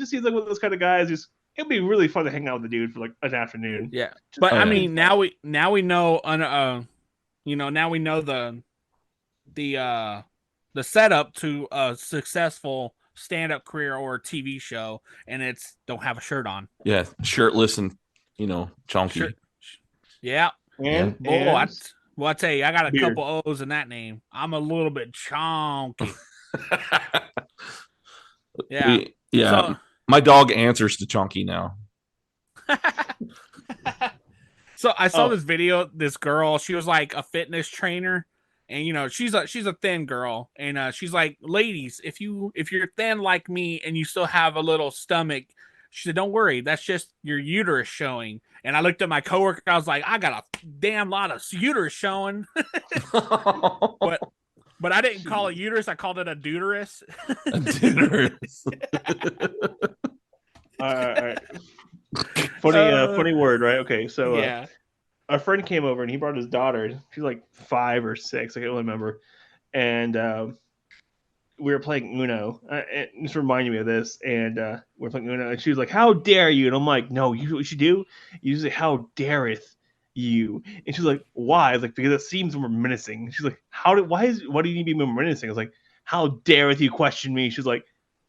seems like one of those kind of guys. It'd be really fun to hang out with the dude for an afternoon. Yeah, but I mean, now we know now we know the setup to a successful stand-up career or TV show, and it's don't have a shirt on. Yeah, shirtless and chunky. Yeah, and I tell you, I got a couple O's in that name. I'm a little bit chunky. Yeah, So, my dog answers to Chunky now. So I saw this video. This girl, she was like a fitness trainer. And she's a thin girl, and she's like, ladies, if you're thin like me and you still have a little stomach, she said, don't worry, that's just your uterus showing. And I looked at my coworker, I was like, I got a damn lot of uterus showing. but I didn't call it uterus, I called it a deuterus. A deuterus. All right. Funny word, right? Okay, so a friend came over and he brought his daughter. She's like 5 or 6, I can't remember. And we were playing Uno. And this reminded me of this. And we were playing Uno, and she was like, "How dare you?" And I'm like, "No, you what you should do? You say, how dareth you?" And she's like, "Why?" I was like, "Because it seems more menacing." She's like, why do you need to be more menacing? I was like, "How dareth you question me?" She's like,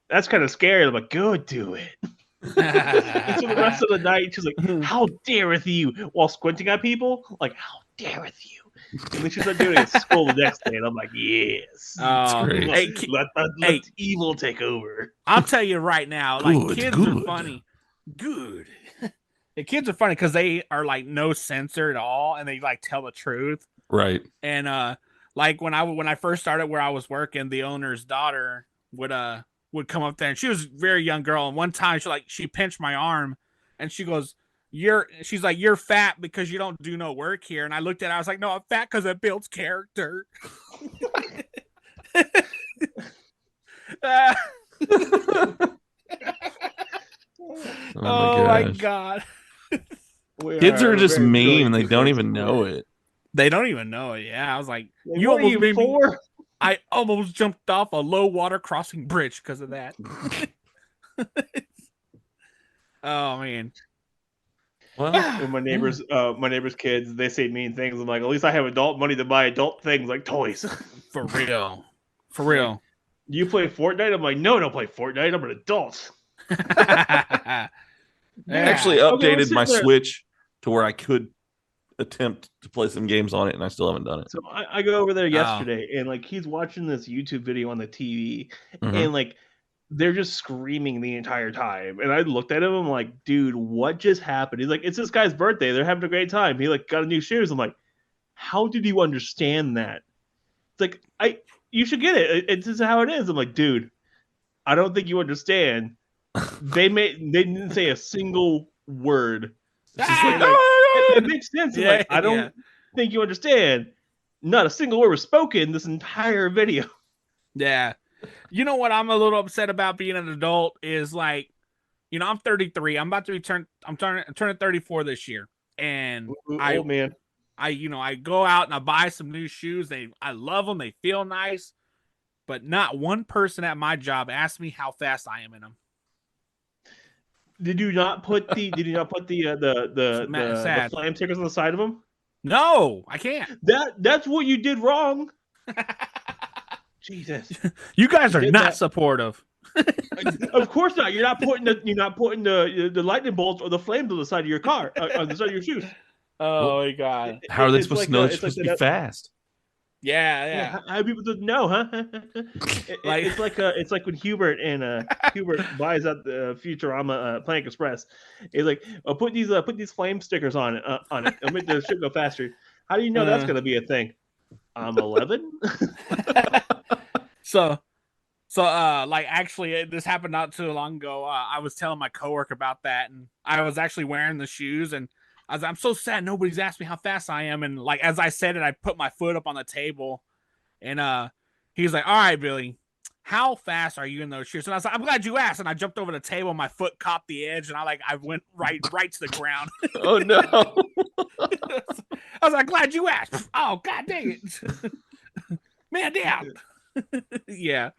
"That's kind of scary." I'm like, "Go do it." And so the rest of the night, she's like, "How dareth you?" while squinting at people, like, "How dareth you?" And then she started doing it at school the next day, and I'm like, "Yes, let evil take over." I'll tell you right now, kids are funny. Good. The kids are funny because they are no censor at all, and they tell the truth. Right. And when I first started where I was working, the owner's daughter would come up there, and she was a very young girl. And one time she pinched my arm, and she goes, she's like, "You're fat because you don't do no work here." And I looked at her, I was like, "No, I'm fat because it builds character." Oh my god. Kids are just mean and they don't even know it. They don't even know it. Yeah, I was like, "You almost made me." I almost jumped off a low water crossing bridge because of that. Oh man. Well, when my neighbors' kids, they say mean things. I'm like, at least I have adult money to buy adult things like toys. For real. For real. Like, you play Fortnite? I'm like, no, I don't play Fortnite. I'm an adult. I actually updated my Switch to where I could attempt to play some games on it, and I still haven't done it. So I go over there yesterday, and like he's watching this YouTube video on the TV, Mhm. and like they're just screaming the entire time. And I looked at him, I'm like, dude, what just happened? He's like, it's this guy's birthday. They're having a great time. He like got a new shoes. I'm like, how did you understand that? It's like you should get it. It's just how it is. I'm like, dude, I don't think you understand. They didn't say a single word. It makes sense. Yeah, I don't think you understand. Not a single word was spoken this entire video. Yeah. You know what I'm a little upset about being an adult is like, you know, I'm 33. I'm about to be turning 34 this year. And old man. I go out and I buy some new shoes. I love them. They feel nice. But not one person at my job asked me how fast I am in them. Did you not put the flame stickers on the side of them? No, I can't. That's what you did wrong. Jesus, you guys are not supportive. Of course not. You're not putting the lightning bolts or the flames on the side of your car, on the side of your shoes. Oh my god! How are they supposed to know it's supposed to be fast? Yeah. How people just know, huh? It's like when Hubert buys out the Futurama Planet Express. It's like, put these flame stickers on it. It'll make the ship go faster. How do you know that's gonna be a thing? I'm 11. So like actually this happened not too long ago. I was telling my coworker about that, and I was actually wearing the shoes, and I'm so sad nobody's asked me how fast I am. And like as I said it, I put my foot up on the table, and he's like, "All right, Billy, how fast are you in those shoes?" And I was like, "I'm glad you asked." And I jumped over the table, my foot caught the edge, and I went right to the ground. Oh no! I was like, "Glad you asked." Oh god dang it, man down. Yeah.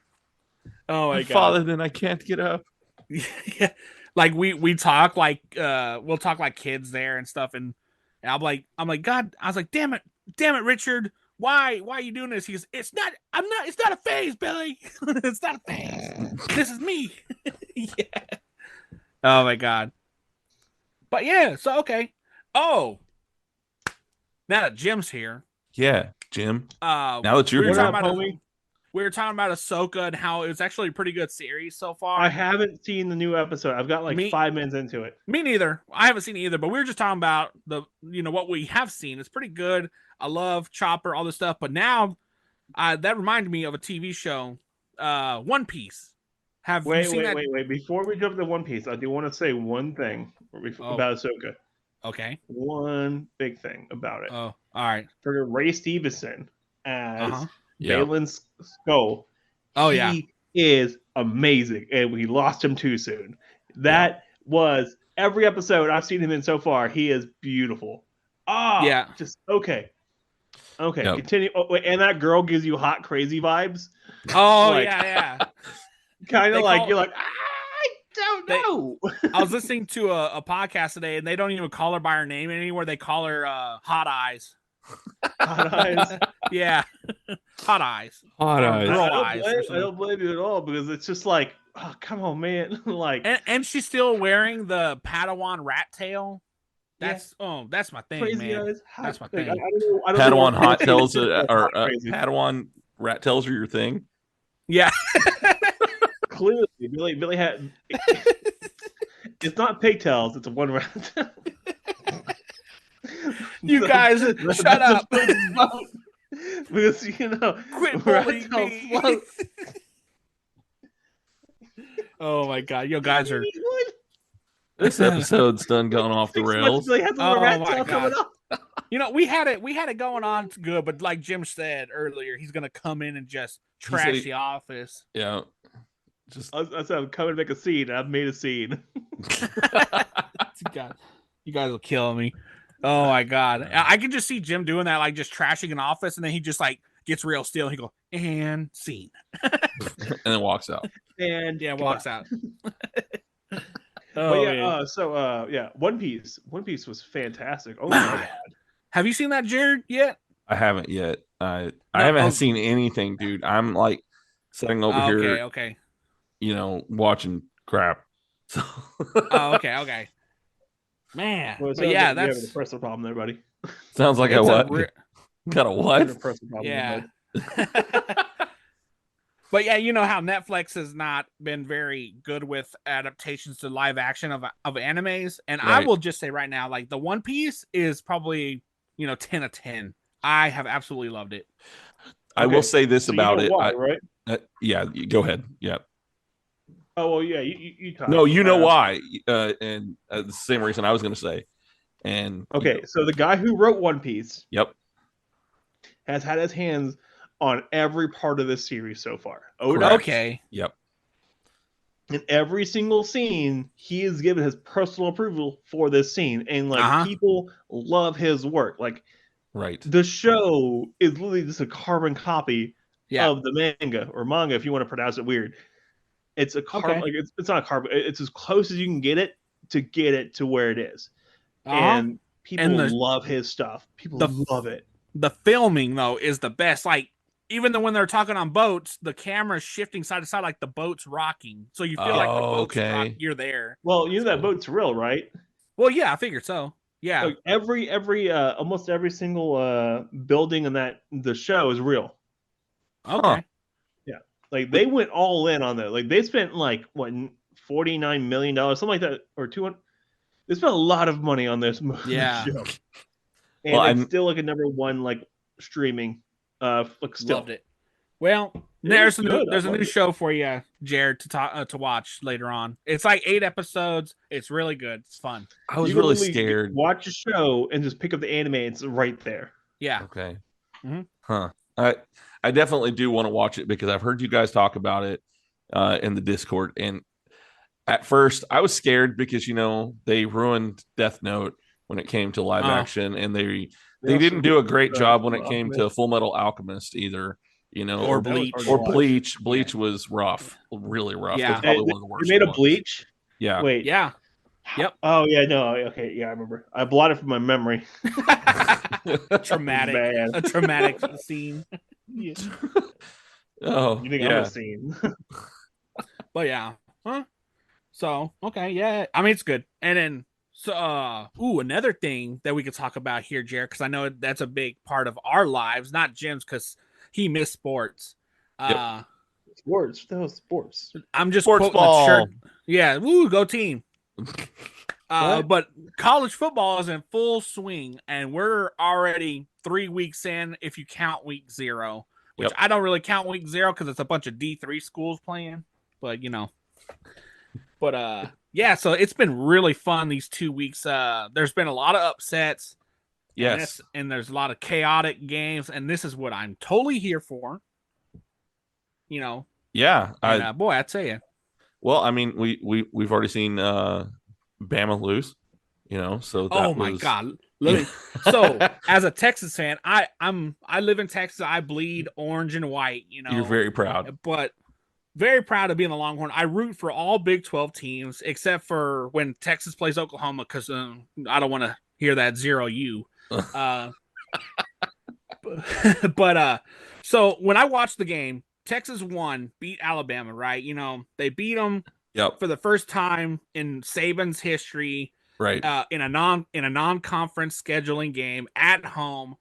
Oh my god. Father, then I can't get up. Yeah. Like we talk like we'll talk like kids there and stuff, and I'm like God, I was like, damn it Richard, why are you doing this? He goes, it's not a phase, Billy. It's not a phase. This is me. Yeah. Oh my god. But yeah, so okay. Oh, now that Jim's here. Yeah, Jim. Now that you're here, we were talking about Ahsoka and how it was actually a pretty good series so far. I haven't seen the new episode. I've got 5 minutes into it. Me neither. I haven't seen it either, but we were just talking about what we have seen. It's pretty good. I love Chopper, all this stuff. But now that reminded me of a TV show, One Piece. Wait. Before we jump to One Piece, I do want to say one thing about Ahsoka. Okay. One big thing about it. Oh, all right. For Ray Stevenson as Balin Skull. Oh, he is amazing, and we lost him too soon. That was every episode I've seen him in so far. He is beautiful. Just okay. Yep. Continue. Oh, wait, and that girl gives you hot, crazy vibes. Oh yeah. Kind of like you're like, I don't know. I was listening to a podcast today, and they don't even call her by her name anymore. They call her Hot Eyes. Hot Eyes. Yeah. Hot Eyes. Hot Eyes. I don't blame you at all, because it's just like, oh, come on, man. Like, and she's still wearing the Padawan rat tail. That's my thing, crazy man. Eyes. That's my thing. I don't Padawan know hot tails or Padawan rat tails are your thing. Yeah. Clearly, Billy had. It's not pigtails. It's a one rat. You guys, shut up. Because quit bullying me. Oh my god, you guys are. This episode's done gone off the rails. Oh my god. We had it going on good, but like Jim said earlier, he's gonna come in and just trash the office. Yeah. I said I'm coming to make a scene. I've made a scene. You guys will kill me. Oh my god. I can just see Jim doing that, like just trashing an office, and then he just like gets real still. He go and scene, and then walks out. And walks out. But yeah, One Piece was fantastic. Oh my god. Have you seen that, Jared, yet? I haven't yet. I haven't seen anything, dude. I'm like sitting over here, okay. Watching crap. So okay. Man, Well, but yeah, that's that's a personal problem there, buddy. Sounds like a what? Got a what? A personal problem yeah. But yeah, you know how Netflix has not been very good with adaptations to live action of animes, and I will just say right now, like the One Piece is probably 10 of 10. I have absolutely loved it. I will say this about it. Why, right? Yeah, go ahead. Yeah. Oh well, yeah. You talk. No, you know why, and the same reason I was going to say. And okay, so the guy who wrote One Piece, yep, has had his hands on every part of this series so far. Okay. Yep. In every single scene, he has given his personal approval for this scene, and people love his work. Like, right, the show is literally just a carbon copy of the manga, if you want to pronounce it weird. It's a carbon, like it's not a carbon. It's as close as you can get it to where it is, and people love his stuff. People love it. The filming though is the best. Like, even when they're talking on boats, the camera's shifting side to side like the boat's rocking. So you feel like the boat's rocking. You're there. Well, that boat's real, right? Well, yeah, I figured so. Yeah. Like almost every single building in the show is real. Okay. Yeah. Like they went all in on that. Like they spent like what $49 million, something like that, or 200. They spent a lot of money on this show. And it's still like a #1 like streaming. Still loved it. Well, there's a new show for you, Jared, to watch later on. It's like 8 episodes. It's really good. It's fun. I was really scared. Watch a show and just pick up the anime. It's right there. Yeah. Okay. Mm-hmm. Huh. I definitely do want to watch it because I've heard you guys talk about it in the Discord, and at first I was scared because they ruined Death Note when it came to live action, and they didn't do a great job when it came to Full Metal Alchemist either, or Bleach. Bleach was rough, really rough. Yeah. It was probably one of the worst. You made a Bleach? Yeah. Wait. Yeah. Yep. Oh yeah, no. Okay, yeah, I remember. I blotted from my memory. Traumatic. Man. A traumatic scene. Yeah. Oh, you think I'm a scene? But yeah. Huh? So okay, yeah. I mean, it's good. And then another thing that we could talk about here, Jared, because I know that's a big part of our lives, not Jim's, because he missed sports. Sports. That was sports. I'm just sports ball. Shirt. Yeah, woo, go team. But college football is in full swing, and we're already 3 weeks in if you count week 0, which I don't really count week 0 because it's a bunch of D3 schools playing, but yeah, so it's been really fun these 2 weeks. There's been a lot of upsets. Yes. And there's a lot of chaotic games, and this is what I'm totally here for. Yeah. And, boy, I tell you. Well, I mean, we've already seen Bama lose, so that my God. So as a Texas fan, I live in Texas. I bleed orange and white, You're very proud. But very proud of being a Longhorn. I root for all Big 12 teams except for when Texas plays Oklahoma because I don't want to hear that 0U. So when I watched the game, Texas won, beat Alabama, right? They beat them for the first time in Saban's history, right? In a non-conference scheduling game at home.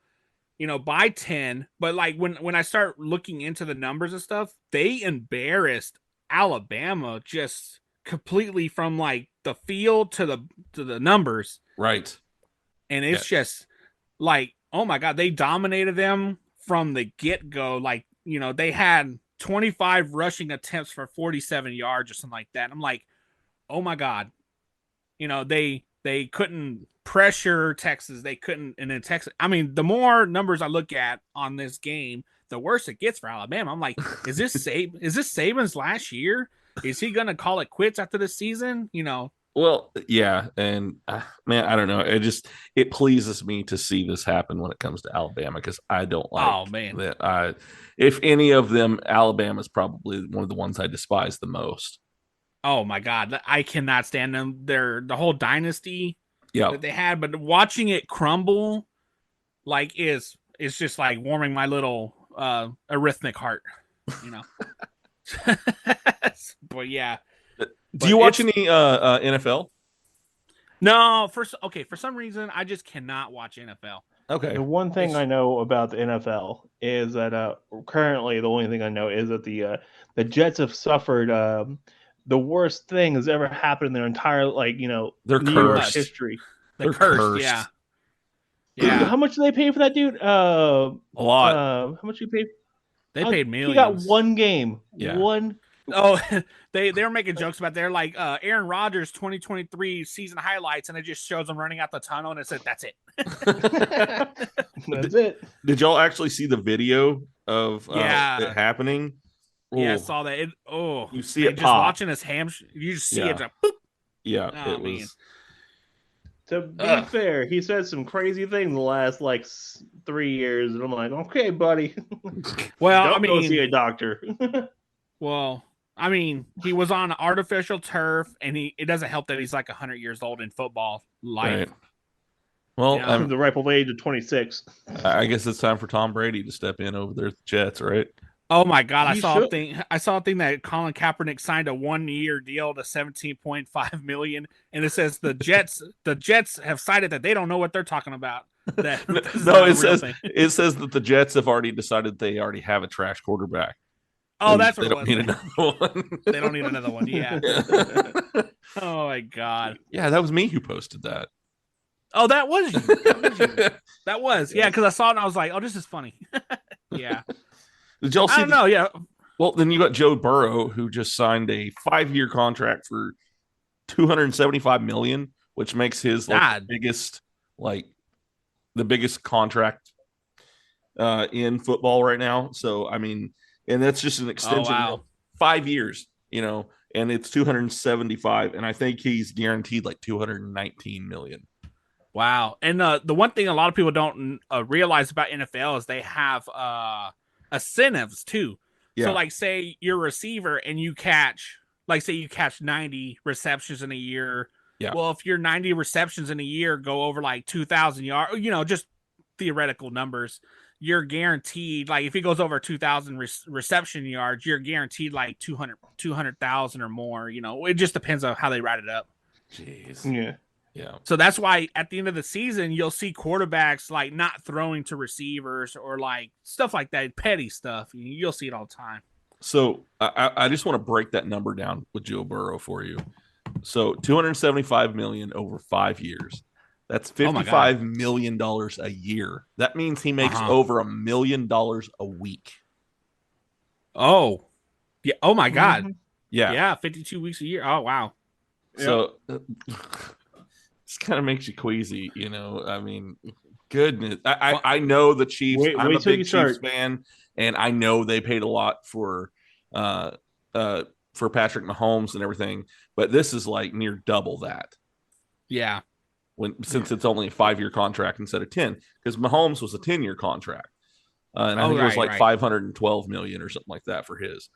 By 10, but like when I start looking into the numbers and stuff, they embarrassed Alabama just completely from like the field to the numbers. Right. And it's just like, oh my God, they dominated them from the get-go. Like, they had 25 rushing attempts for 47 yards or something like that. I'm like, oh my God. They couldn't pressure Texas. They couldn't. And then Texas, I mean, the more numbers I look at on this game, the worse it gets for Alabama. I'm like, is this Saban's last year? Is he going to call it quits after this season? Well, Well, yeah, and man, I don't know. It pleases me to see this happen when it comes to Alabama because I don't like that. If any of them, Alabama's probably one of the ones I despise the most. Oh my God, I cannot stand them. They're the whole dynasty Yeah. that they had, but watching it crumble, like is just like warming my little arrhythmic heart, you know. But yeah. Do you watch any NFL? No, for some reason I just cannot watch NFL. Okay. The one thing I know about the NFL is that currently the only thing I know is that the Jets have suffered the worst thing that's ever happened in their entire they're New York history. They're cursed. Yeah. Yeah. How much do they pay for that dude? A lot. How much do you pay? They paid millions. He got one game. Yeah. One. Oh, they were making jokes about they're like Aaron Rodgers 2023 season highlights, and it just shows him running out the tunnel, and it said that's it. That's it. Did y'all actually see the video of it happening? Yeah, I saw that. You see it just pop. watching his you just see it. Just, boop. Yeah, oh, it was. To be fair, he said some crazy things the last 3 years, and I'm like, okay, buddy. Well, go see a doctor. Well, I mean, he was on artificial turf, and it doesn't help that he's like 100 years old in football life. Right. Well, I'm the rightful age of 26. I guess it's time for Tom Brady to step in over there at the Jets, right? Oh my God! I saw a thing that Colin Kaepernick signed a 1-year deal to $17.5 million, and it says the Jets have cited that they don't know what they're talking about. It says that the Jets have already decided they already have a trash quarterback. Oh, that's what they don't need another one. They don't need another one. Yeah. Oh my God. Yeah, that was me who posted that. Oh, that was you. That was yeah. Because I saw it and I was like, oh, this is funny. Yeah. Did y'all see? I don't know. Yeah. Well, then you got Joe Burrow who just signed a 5-year contract for $275 million, which makes his the biggest contract in football right now. So I mean. And that's just an extension of 5 years, and it's 275. And I think he's guaranteed like 219 million. Wow. And the one thing a lot of people don't realize about NFL is they have incentives too. Yeah. So say you're a receiver and you catch 90 receptions in a year. Yeah. Well, if your 90 receptions in a year go over 2,000 yards, just theoretical numbers, you're guaranteed, if he goes over 2,000 reception yards, you're guaranteed 200,000 or more. It just depends on how they write it up. Jeez. Yeah. Yeah. So that's why at the end of the season, you'll see quarterbacks not throwing to receivers or stuff like that, petty stuff. You'll see it all the time. So I just want to break that number down with Joe Burrow for you. So $275 million over 5 years. That's $55 million a year. That means he makes over $1 million a week. Oh, yeah. Oh my God. Mm-hmm. Yeah. Yeah. 52 weeks a year. Oh, wow. So this kind of makes you queasy, I mean, goodness. I know the Chiefs. I'm a big Chiefs fan, and I know they paid a lot for Patrick Mahomes and everything, but this is near double that. Yeah. Since it's only a 5-year contract instead of 10, because Mahomes was a 10-year contract, and I think it was $512 million or something like that for his.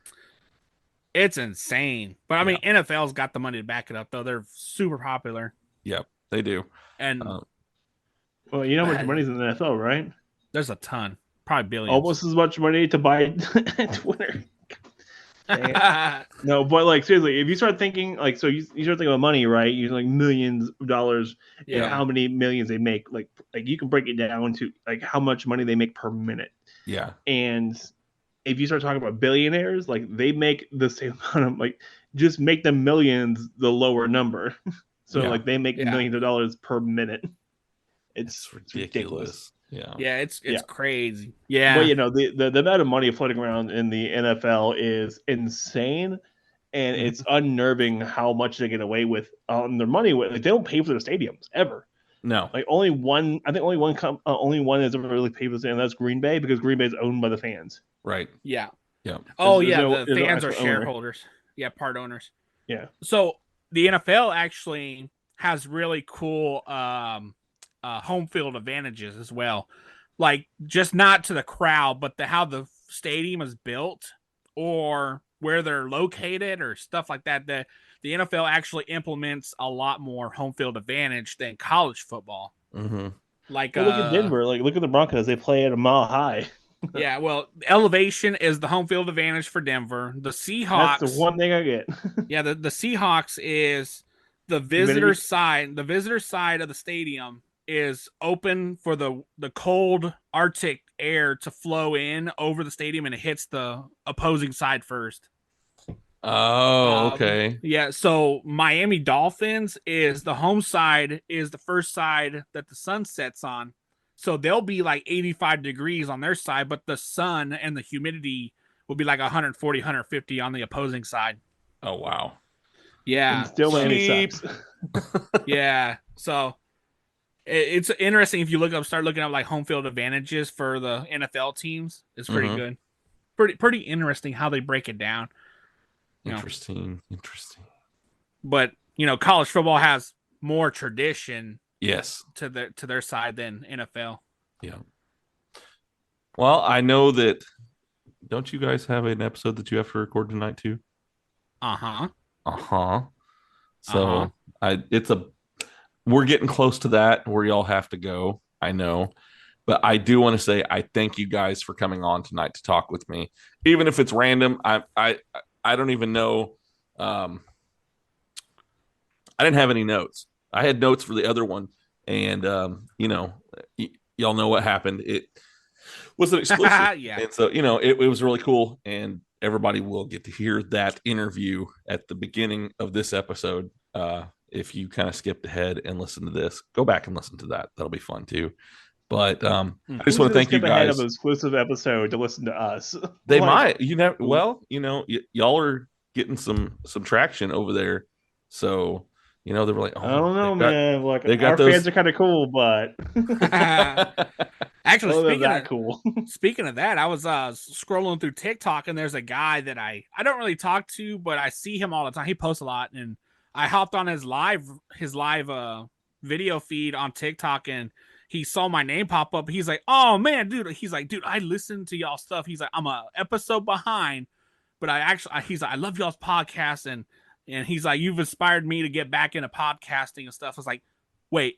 It's insane, but I mean, NFL's got the money to back it up, though. They're super popular. Yep, they do. And well, you know how much money's in the NFL, right? There's a ton, probably billions. Almost as much money to buy Twitter. No, but seriously, if you start thinking so you start thinking about money, right? You're millions of dollars and how many millions they make. You can break it down to how much money they make per minute. Yeah. And if you start talking about billionaires, they make the same amount of just make them millions the lower number. So they make millions of dollars per minute. It's ridiculous. Yeah, it's crazy. Yeah, but the amount of money floating around in the NFL is insane, and it's unnerving how much they get away with on their money. They don't pay for their stadiums ever. No, only one is ever really paid for the stadium. That's Green Bay, because Green Bay is owned by the fans. Right. Yeah. Yeah. Oh yeah, the fans are shareholders. Yeah, part owners. Yeah. So the NFL actually has really cool home field advantages as well. Like, just not to the crowd, but how the stadium is built or where they're located or stuff like that. The NFL actually implements a lot more home field advantage than college football. Mm-hmm. Like, look at Denver. Like, look at the Broncos. They play at a mile high. Yeah, well, elevation is the home field advantage for Denver. The Seahawks. That's the one thing I get. Yeah, the Seahawks is the visitor side. The visitor side of the stadium is open for the cold Arctic air to flow in over the stadium, and it hits the opposing side first. Oh, okay. Yeah, so Miami Dolphins is the home side, is the first side that the sun sets on. So they'll be like 85 degrees on their side, but the sun and the humidity will be like 140, 150 on the opposing side. Oh, wow. Yeah. And still Miami sucks. Yeah. So it's interesting if you start looking up like home field advantages for the NFL teams. It's pretty good. Pretty interesting how they break it down. Interesting. But, college football has more tradition. Yes. To their side than NFL. Yeah. Well, I know that. Don't you guys have an episode that you have to record tonight too? So we're getting close to that where y'all have to go. I know, but I do want to say I thank you guys for coming on tonight to talk with me, even if it's random. I don't even know. I didn't have any notes. I had notes for the other one, and y'all know what happened. It was an exclusive, yeah. And so it was really cool, and everybody will get to hear that interview at the beginning of this episode. If you kind of skipped ahead and listened to this, go back and listen to that. That'll be fun too. But I just want to thank you guys. Of an exclusive episode to listen to us. They might. Y'all are getting some traction over there, so. They were like, I don't know, man. Like, our fans are kind of cool, but actually, speaking of that, I was scrolling through TikTok, and there's a guy that I don't really talk to, but I see him all the time. He posts a lot, and I hopped on his live video feed on TikTok, and he saw my name pop up. He's like, "Oh man, dude!" He's like, "Dude, I listen to y'all stuff." He's like, "I'm a episode behind, but he's like, I love y'all's podcast." And he's like, "You've inspired me to get back into podcasting and stuff." I was like, "Wait,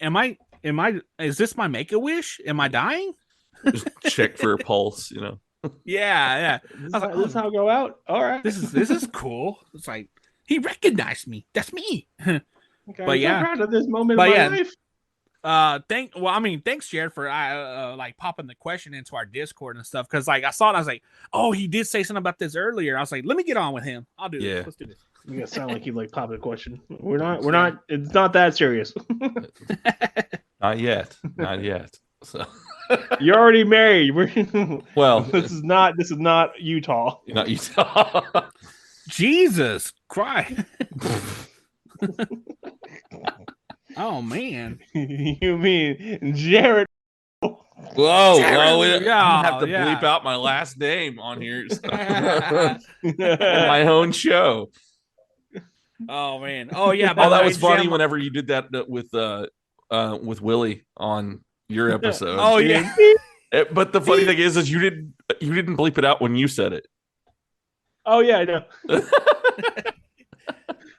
is this my Make-A-Wish? Am I dying?" Just check for a pulse, Yeah. This is how I go out. All right. This is cool. It's like he recognized me. That's me. Okay, but yeah, I'm proud of this moment in my life. Thanks, Jared, for popping the question into our Discord and stuff, because I saw it, I was like, oh, he did say something about this earlier. I was like, let me get on with him. I'll do this. Let's do this. You gotta sound like you popping a question. We're not. It's not that serious. Not yet. So you're already married. Well, this is not Utah. You're not Utah. Jesus Christ. Oh man. You mean Jared? Whoa, Jared, we have to bleep out my last name on here. My own show. Oh man. Oh yeah. That was funny whenever you did that with Willie on your episode. Oh yeah. But the funny thing is you didn't bleep it out when you said it. Oh yeah, I know.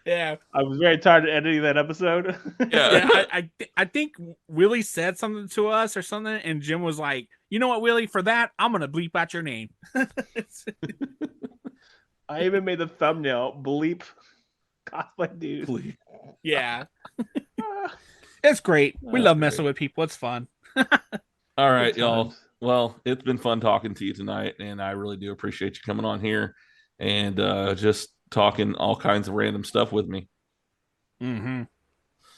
Yeah, I was very tired of editing that episode. I think Willie said something to us or something, and Jim was like, "You know what, Willie? For that, I'm gonna bleep out your name." I even made the thumbnail bleep cosplay dude. Bleep. Yeah, it's great. We love messing with people. It's fun. All right, y'all. Well, it's been fun talking to you tonight, and I really do appreciate you coming on here and just talking all kinds of random stuff with me. Mm-hmm.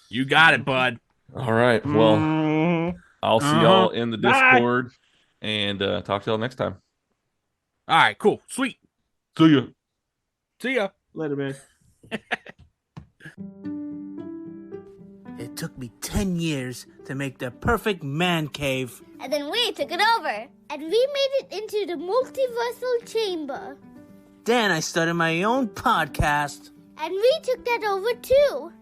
You got it, bud. All right. Well, I'll see y'all in the Discord and talk to y'all next time. All right, cool. Sweet. See ya. Later, man. It took me 10 years to make the perfect man cave. And then we took it over. And we made it into the multiversal chamber. Then I started my own podcast. And we took that over too.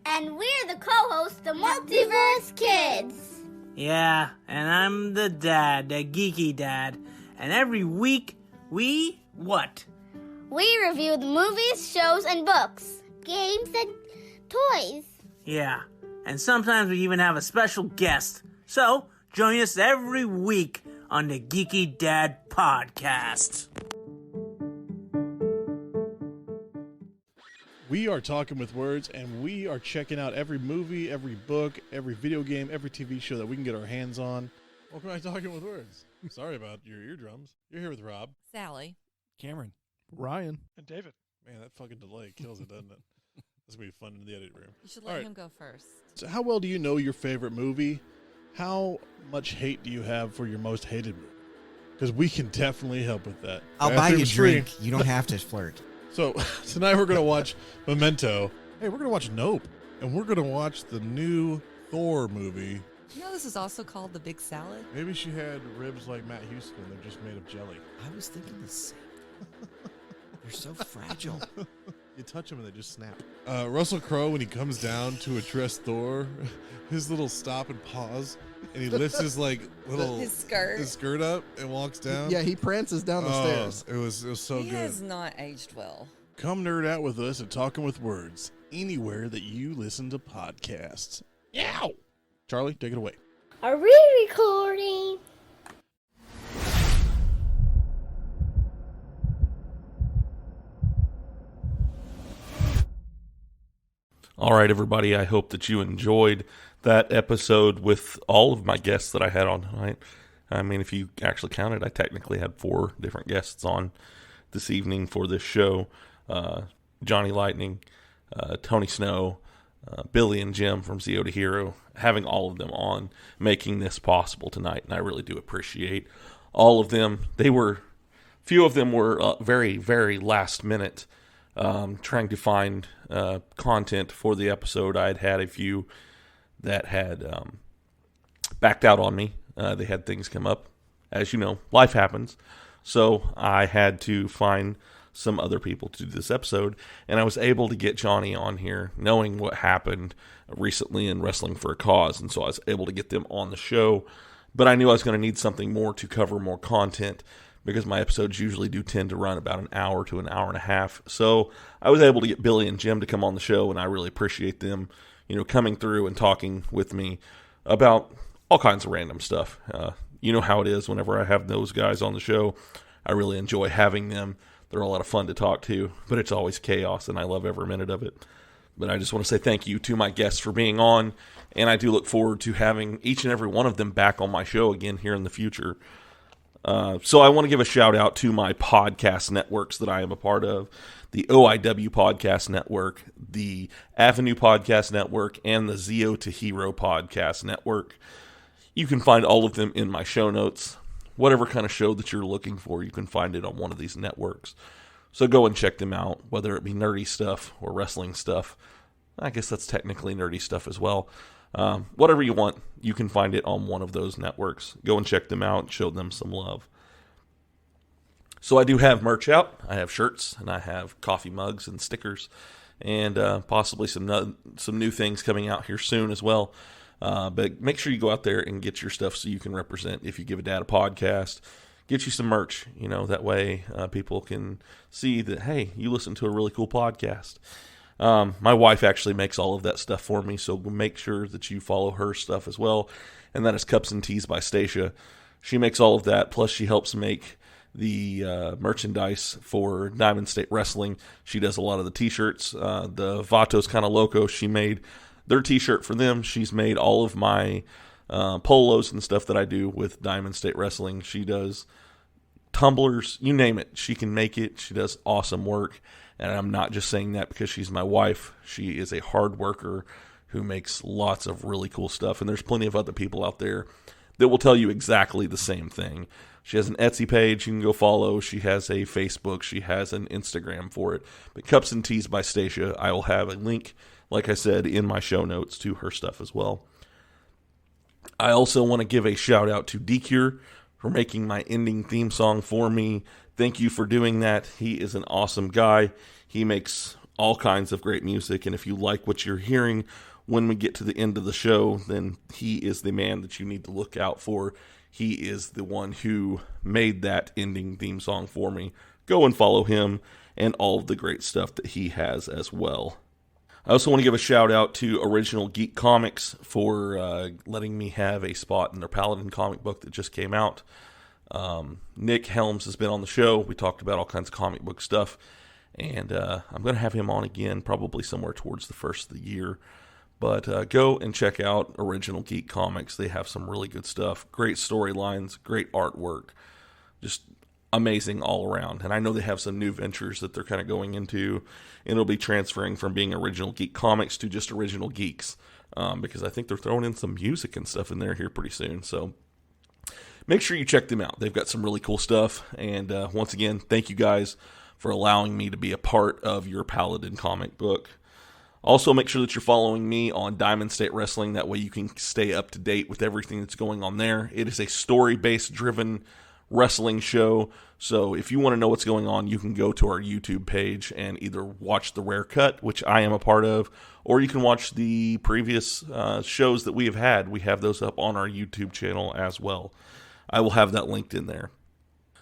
And we're the co-hosts, the Multiverse Kids. Yeah, and I'm the dad, the geeky dad. And every week, we what? We review the movies, shows, and books, games, and toys. Yeah, and sometimes we even have a special guest. So, join us every week on the Geeky Dad Podcast. We are talking with words, and we are checking out every movie, every book, every video game, every TV show that we can get our hands on. Welcome to Talking with Words. Sorry about your eardrums. You're here with Rob, Sally, Cameron, Ryan, and David. Man, that fucking delay kills it, doesn't it? This will be fun in the edit room. You should let him go first. So how well do you know your favorite movie? How much hate do you have for your most hated movie? Because we can definitely help with that. I'll buy you a drink. You don't have to flirt. So tonight we're going to watch Memento. Hey, we're going to watch Nope. And we're going to watch the new Thor movie. You know this is also called The Big Salad? Maybe she had ribs like Matt Houston. They're just made of jelly. I was thinking the same. They're so fragile. You touch them and they just snap. Russell Crowe, when he comes down to address Thor, his little stop and pause, and he lifts his his skirt up and walks down. Yeah, he prances down the stairs. It was so He good. has not aged well. Come nerd out with us and Talking with Words anywhere that you listen to podcasts. Yow! Charlie, take it away. Are we recording? All right, everybody, I hope that you enjoyed that episode with all of my guests that I had on tonight. I mean, if you actually counted, I technically had 4 different guests on this evening for this show. Johnny Lightning, Tony Snow, Billy and Jim from Zeo To Hero, having all of them on, making this possible tonight, and I really do appreciate all of them. Few of them were very, very last minute, trying to find content for the episode. I had a few that had backed out on me. They had things come up. As you know, life happens. So I had to find some other people to do this episode, and I was able to get Johnny on here, knowing what happened recently in Wrestling for a Cause, and so I was able to get them on the show. But I knew I was going to need something more to cover more content, because my episodes usually do tend to run about an hour to an hour and a half. So I was able to get Billy and Jim to come on the show, and I really appreciate them, coming through and talking with me about all kinds of random stuff. You know how it is whenever I have those guys on the show. I really enjoy having them. They're a lot of fun to talk to, but it's always chaos, and I love every minute of it. But I just want to say thank you to my guests for being on, and I do look forward to having each and every one of them back on my show again here in the future. So I want to give a shout out to my podcast networks that I am a part of, the OIW Podcast Network, the Avenue Podcast Network, and the Zeo To Hero Podcast Network. You can find all of them in my show notes. Whatever kind of show that you're looking for, you can find it on one of these networks. So go and check them out, whether it be nerdy stuff or wrestling stuff. I guess that's technically nerdy stuff as well. Whatever you want, you can find it on one of those networks. Go and check them out and show them some love. So I do have merch out. I have shirts, and I have coffee mugs and stickers, and possibly some new things coming out here soon as well. But make sure you go out there and get your stuff so you can represent If You Give a Dad a Podcast. Get you some merch, that way people can see that, hey, you listen to a really cool podcast. My wife actually makes all of that stuff for me, so make sure that you follow her stuff as well. And that is Cups and Teas by Stasha. She makes all of that, plus she helps make the merchandise for Diamond State Wrestling. She does a lot of the t-shirts. The Vatos Kinda Loco, she made their t-shirt for them. She's made all of my polos and stuff that I do with Diamond State Wrestling. She does tumblers, you name it. She can make it. She does awesome work. And I'm not just saying that because she's my wife. She is a hard worker who makes lots of really cool stuff. And there's plenty of other people out there that will tell you exactly the same thing. She has an Etsy page you can go follow. She has a Facebook. She has an Instagram for it. But Cups and Teas by Stasha, I will have a link, like I said, in my show notes to her stuff as well. I also want to give a shout out to Geek for making my ending theme song for me. Thank you for doing that. He is an awesome guy. He makes all kinds of great music. And if you like what you're hearing when we get to the end of the show, then he is the man that you need to look out for. He is the one who made that ending theme song for me. Go and follow him and all of the great stuff that he has as well. I also want to give a shout out to Original Geek Comics for letting me have a spot in their Paladin comic book that just came out. Nick Helms has been on the show. We talked about all kinds of comic book stuff. And I'm going to have him on again probably somewhere towards the first of the year. But go and check out Original Geek Comics. They have some really good stuff. Great storylines, great artwork. Just amazing all around. And I know they have some new ventures that they're kind of going into. And it'll be transferring from being Original Geek Comics to just Original Geeks. Because I think they're throwing in some music and stuff in there here pretty soon. So make sure you check them out. They've got some really cool stuff. And once again, thank you guys for allowing me to be a part of your Paladin comic book. Also, make sure that you're following me on Diamond State Wrestling. That way you can stay up to date with everything that's going on there. It is a story-based driven wrestling show. So if you want to know what's going on, you can go to our YouTube page and either watch the Rare Cut, which I am a part of, or you can watch the previous shows that we have had. We have those up on our YouTube channel as well. I will have that linked in there.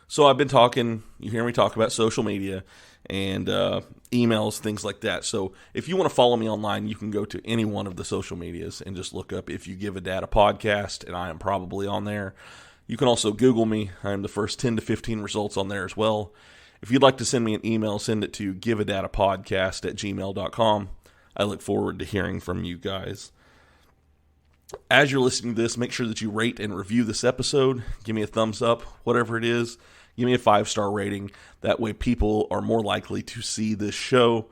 So I've been talking, you hear me talk about social media and emails, things like that. So if you want to follow me online, you can go to any one of the social medias and just look up If You Give a Dad a Podcast, and I am probably on there. You can also Google me. I am the first 10 to 15 results on there as well. If you'd like to send me an email, send it to giveadadapodcast@gmail.com. I look forward to hearing from you guys. As you're listening to this, make sure that you rate and review this episode. Give me a thumbs up, whatever it is. Give me a 5-star rating. That way people are more likely to see this show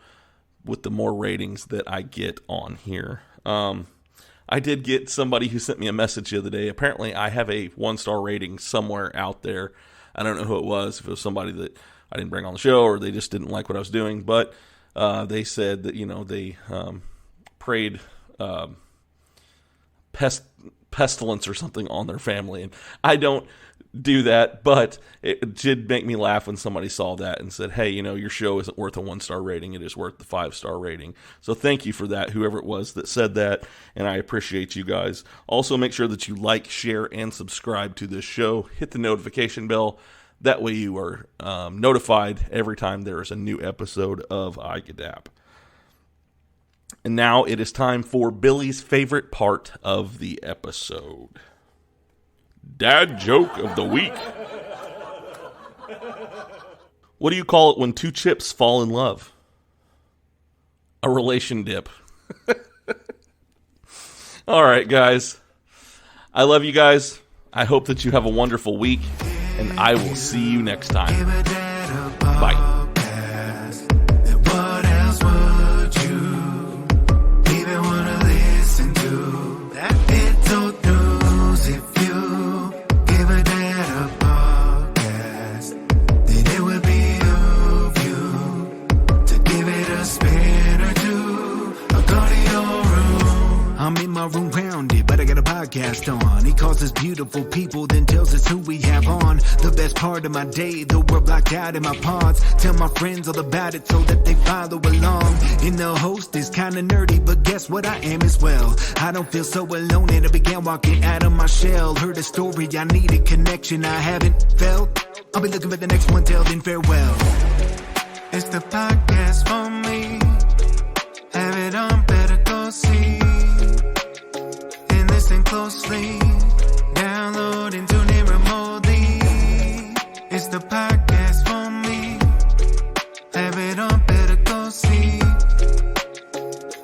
with the more ratings that I get on here. I did get somebody who sent me a message the other day. Apparently I have a 1-star rating somewhere out there. I don't know who it was, if it was somebody that I didn't bring on the show or they just didn't like what I was doing. But they said that, they prayed pestilence or something on their family. And I don't do that, but it did make me laugh when somebody saw that and said, hey, your show isn't worth a 1-star rating, it is worth the 5-star rating. So thank you for that, whoever it was that said that, and I appreciate you guys. Also, make sure that you like, share, and subscribe to this show. Hit the notification bell. That way you are notified every time there is a new episode of iGadap. And now it is time for Billy's favorite part of the episode. Dad joke of the week. What do you call it when 2 chips fall in love? A relation dip. All right, guys. I love you guys. I hope that you have a wonderful week, and I will see you next time. Bye. Room rounded, but I got a podcast on. He calls us beautiful people, then tells us who we have on. The best part of my day, though we're blocked out in my pods. Tell my friends all about it so that they follow along. And the host is kinda nerdy, but guess what, I am as well. I don't feel so alone, and I began walking out of my shell. Heard a story, I need a connection I haven't felt. I'll be looking for the next one, till then farewell. It's the podcast for me. Have it on, better go see. Listen closely, download and tune in remotely. It's the podcast for me. Have it on, better go see.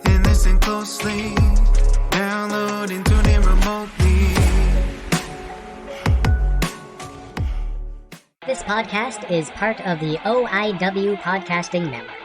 And listen closely, download and tune in remotely. This podcast is part of the OIW Podcasting Network.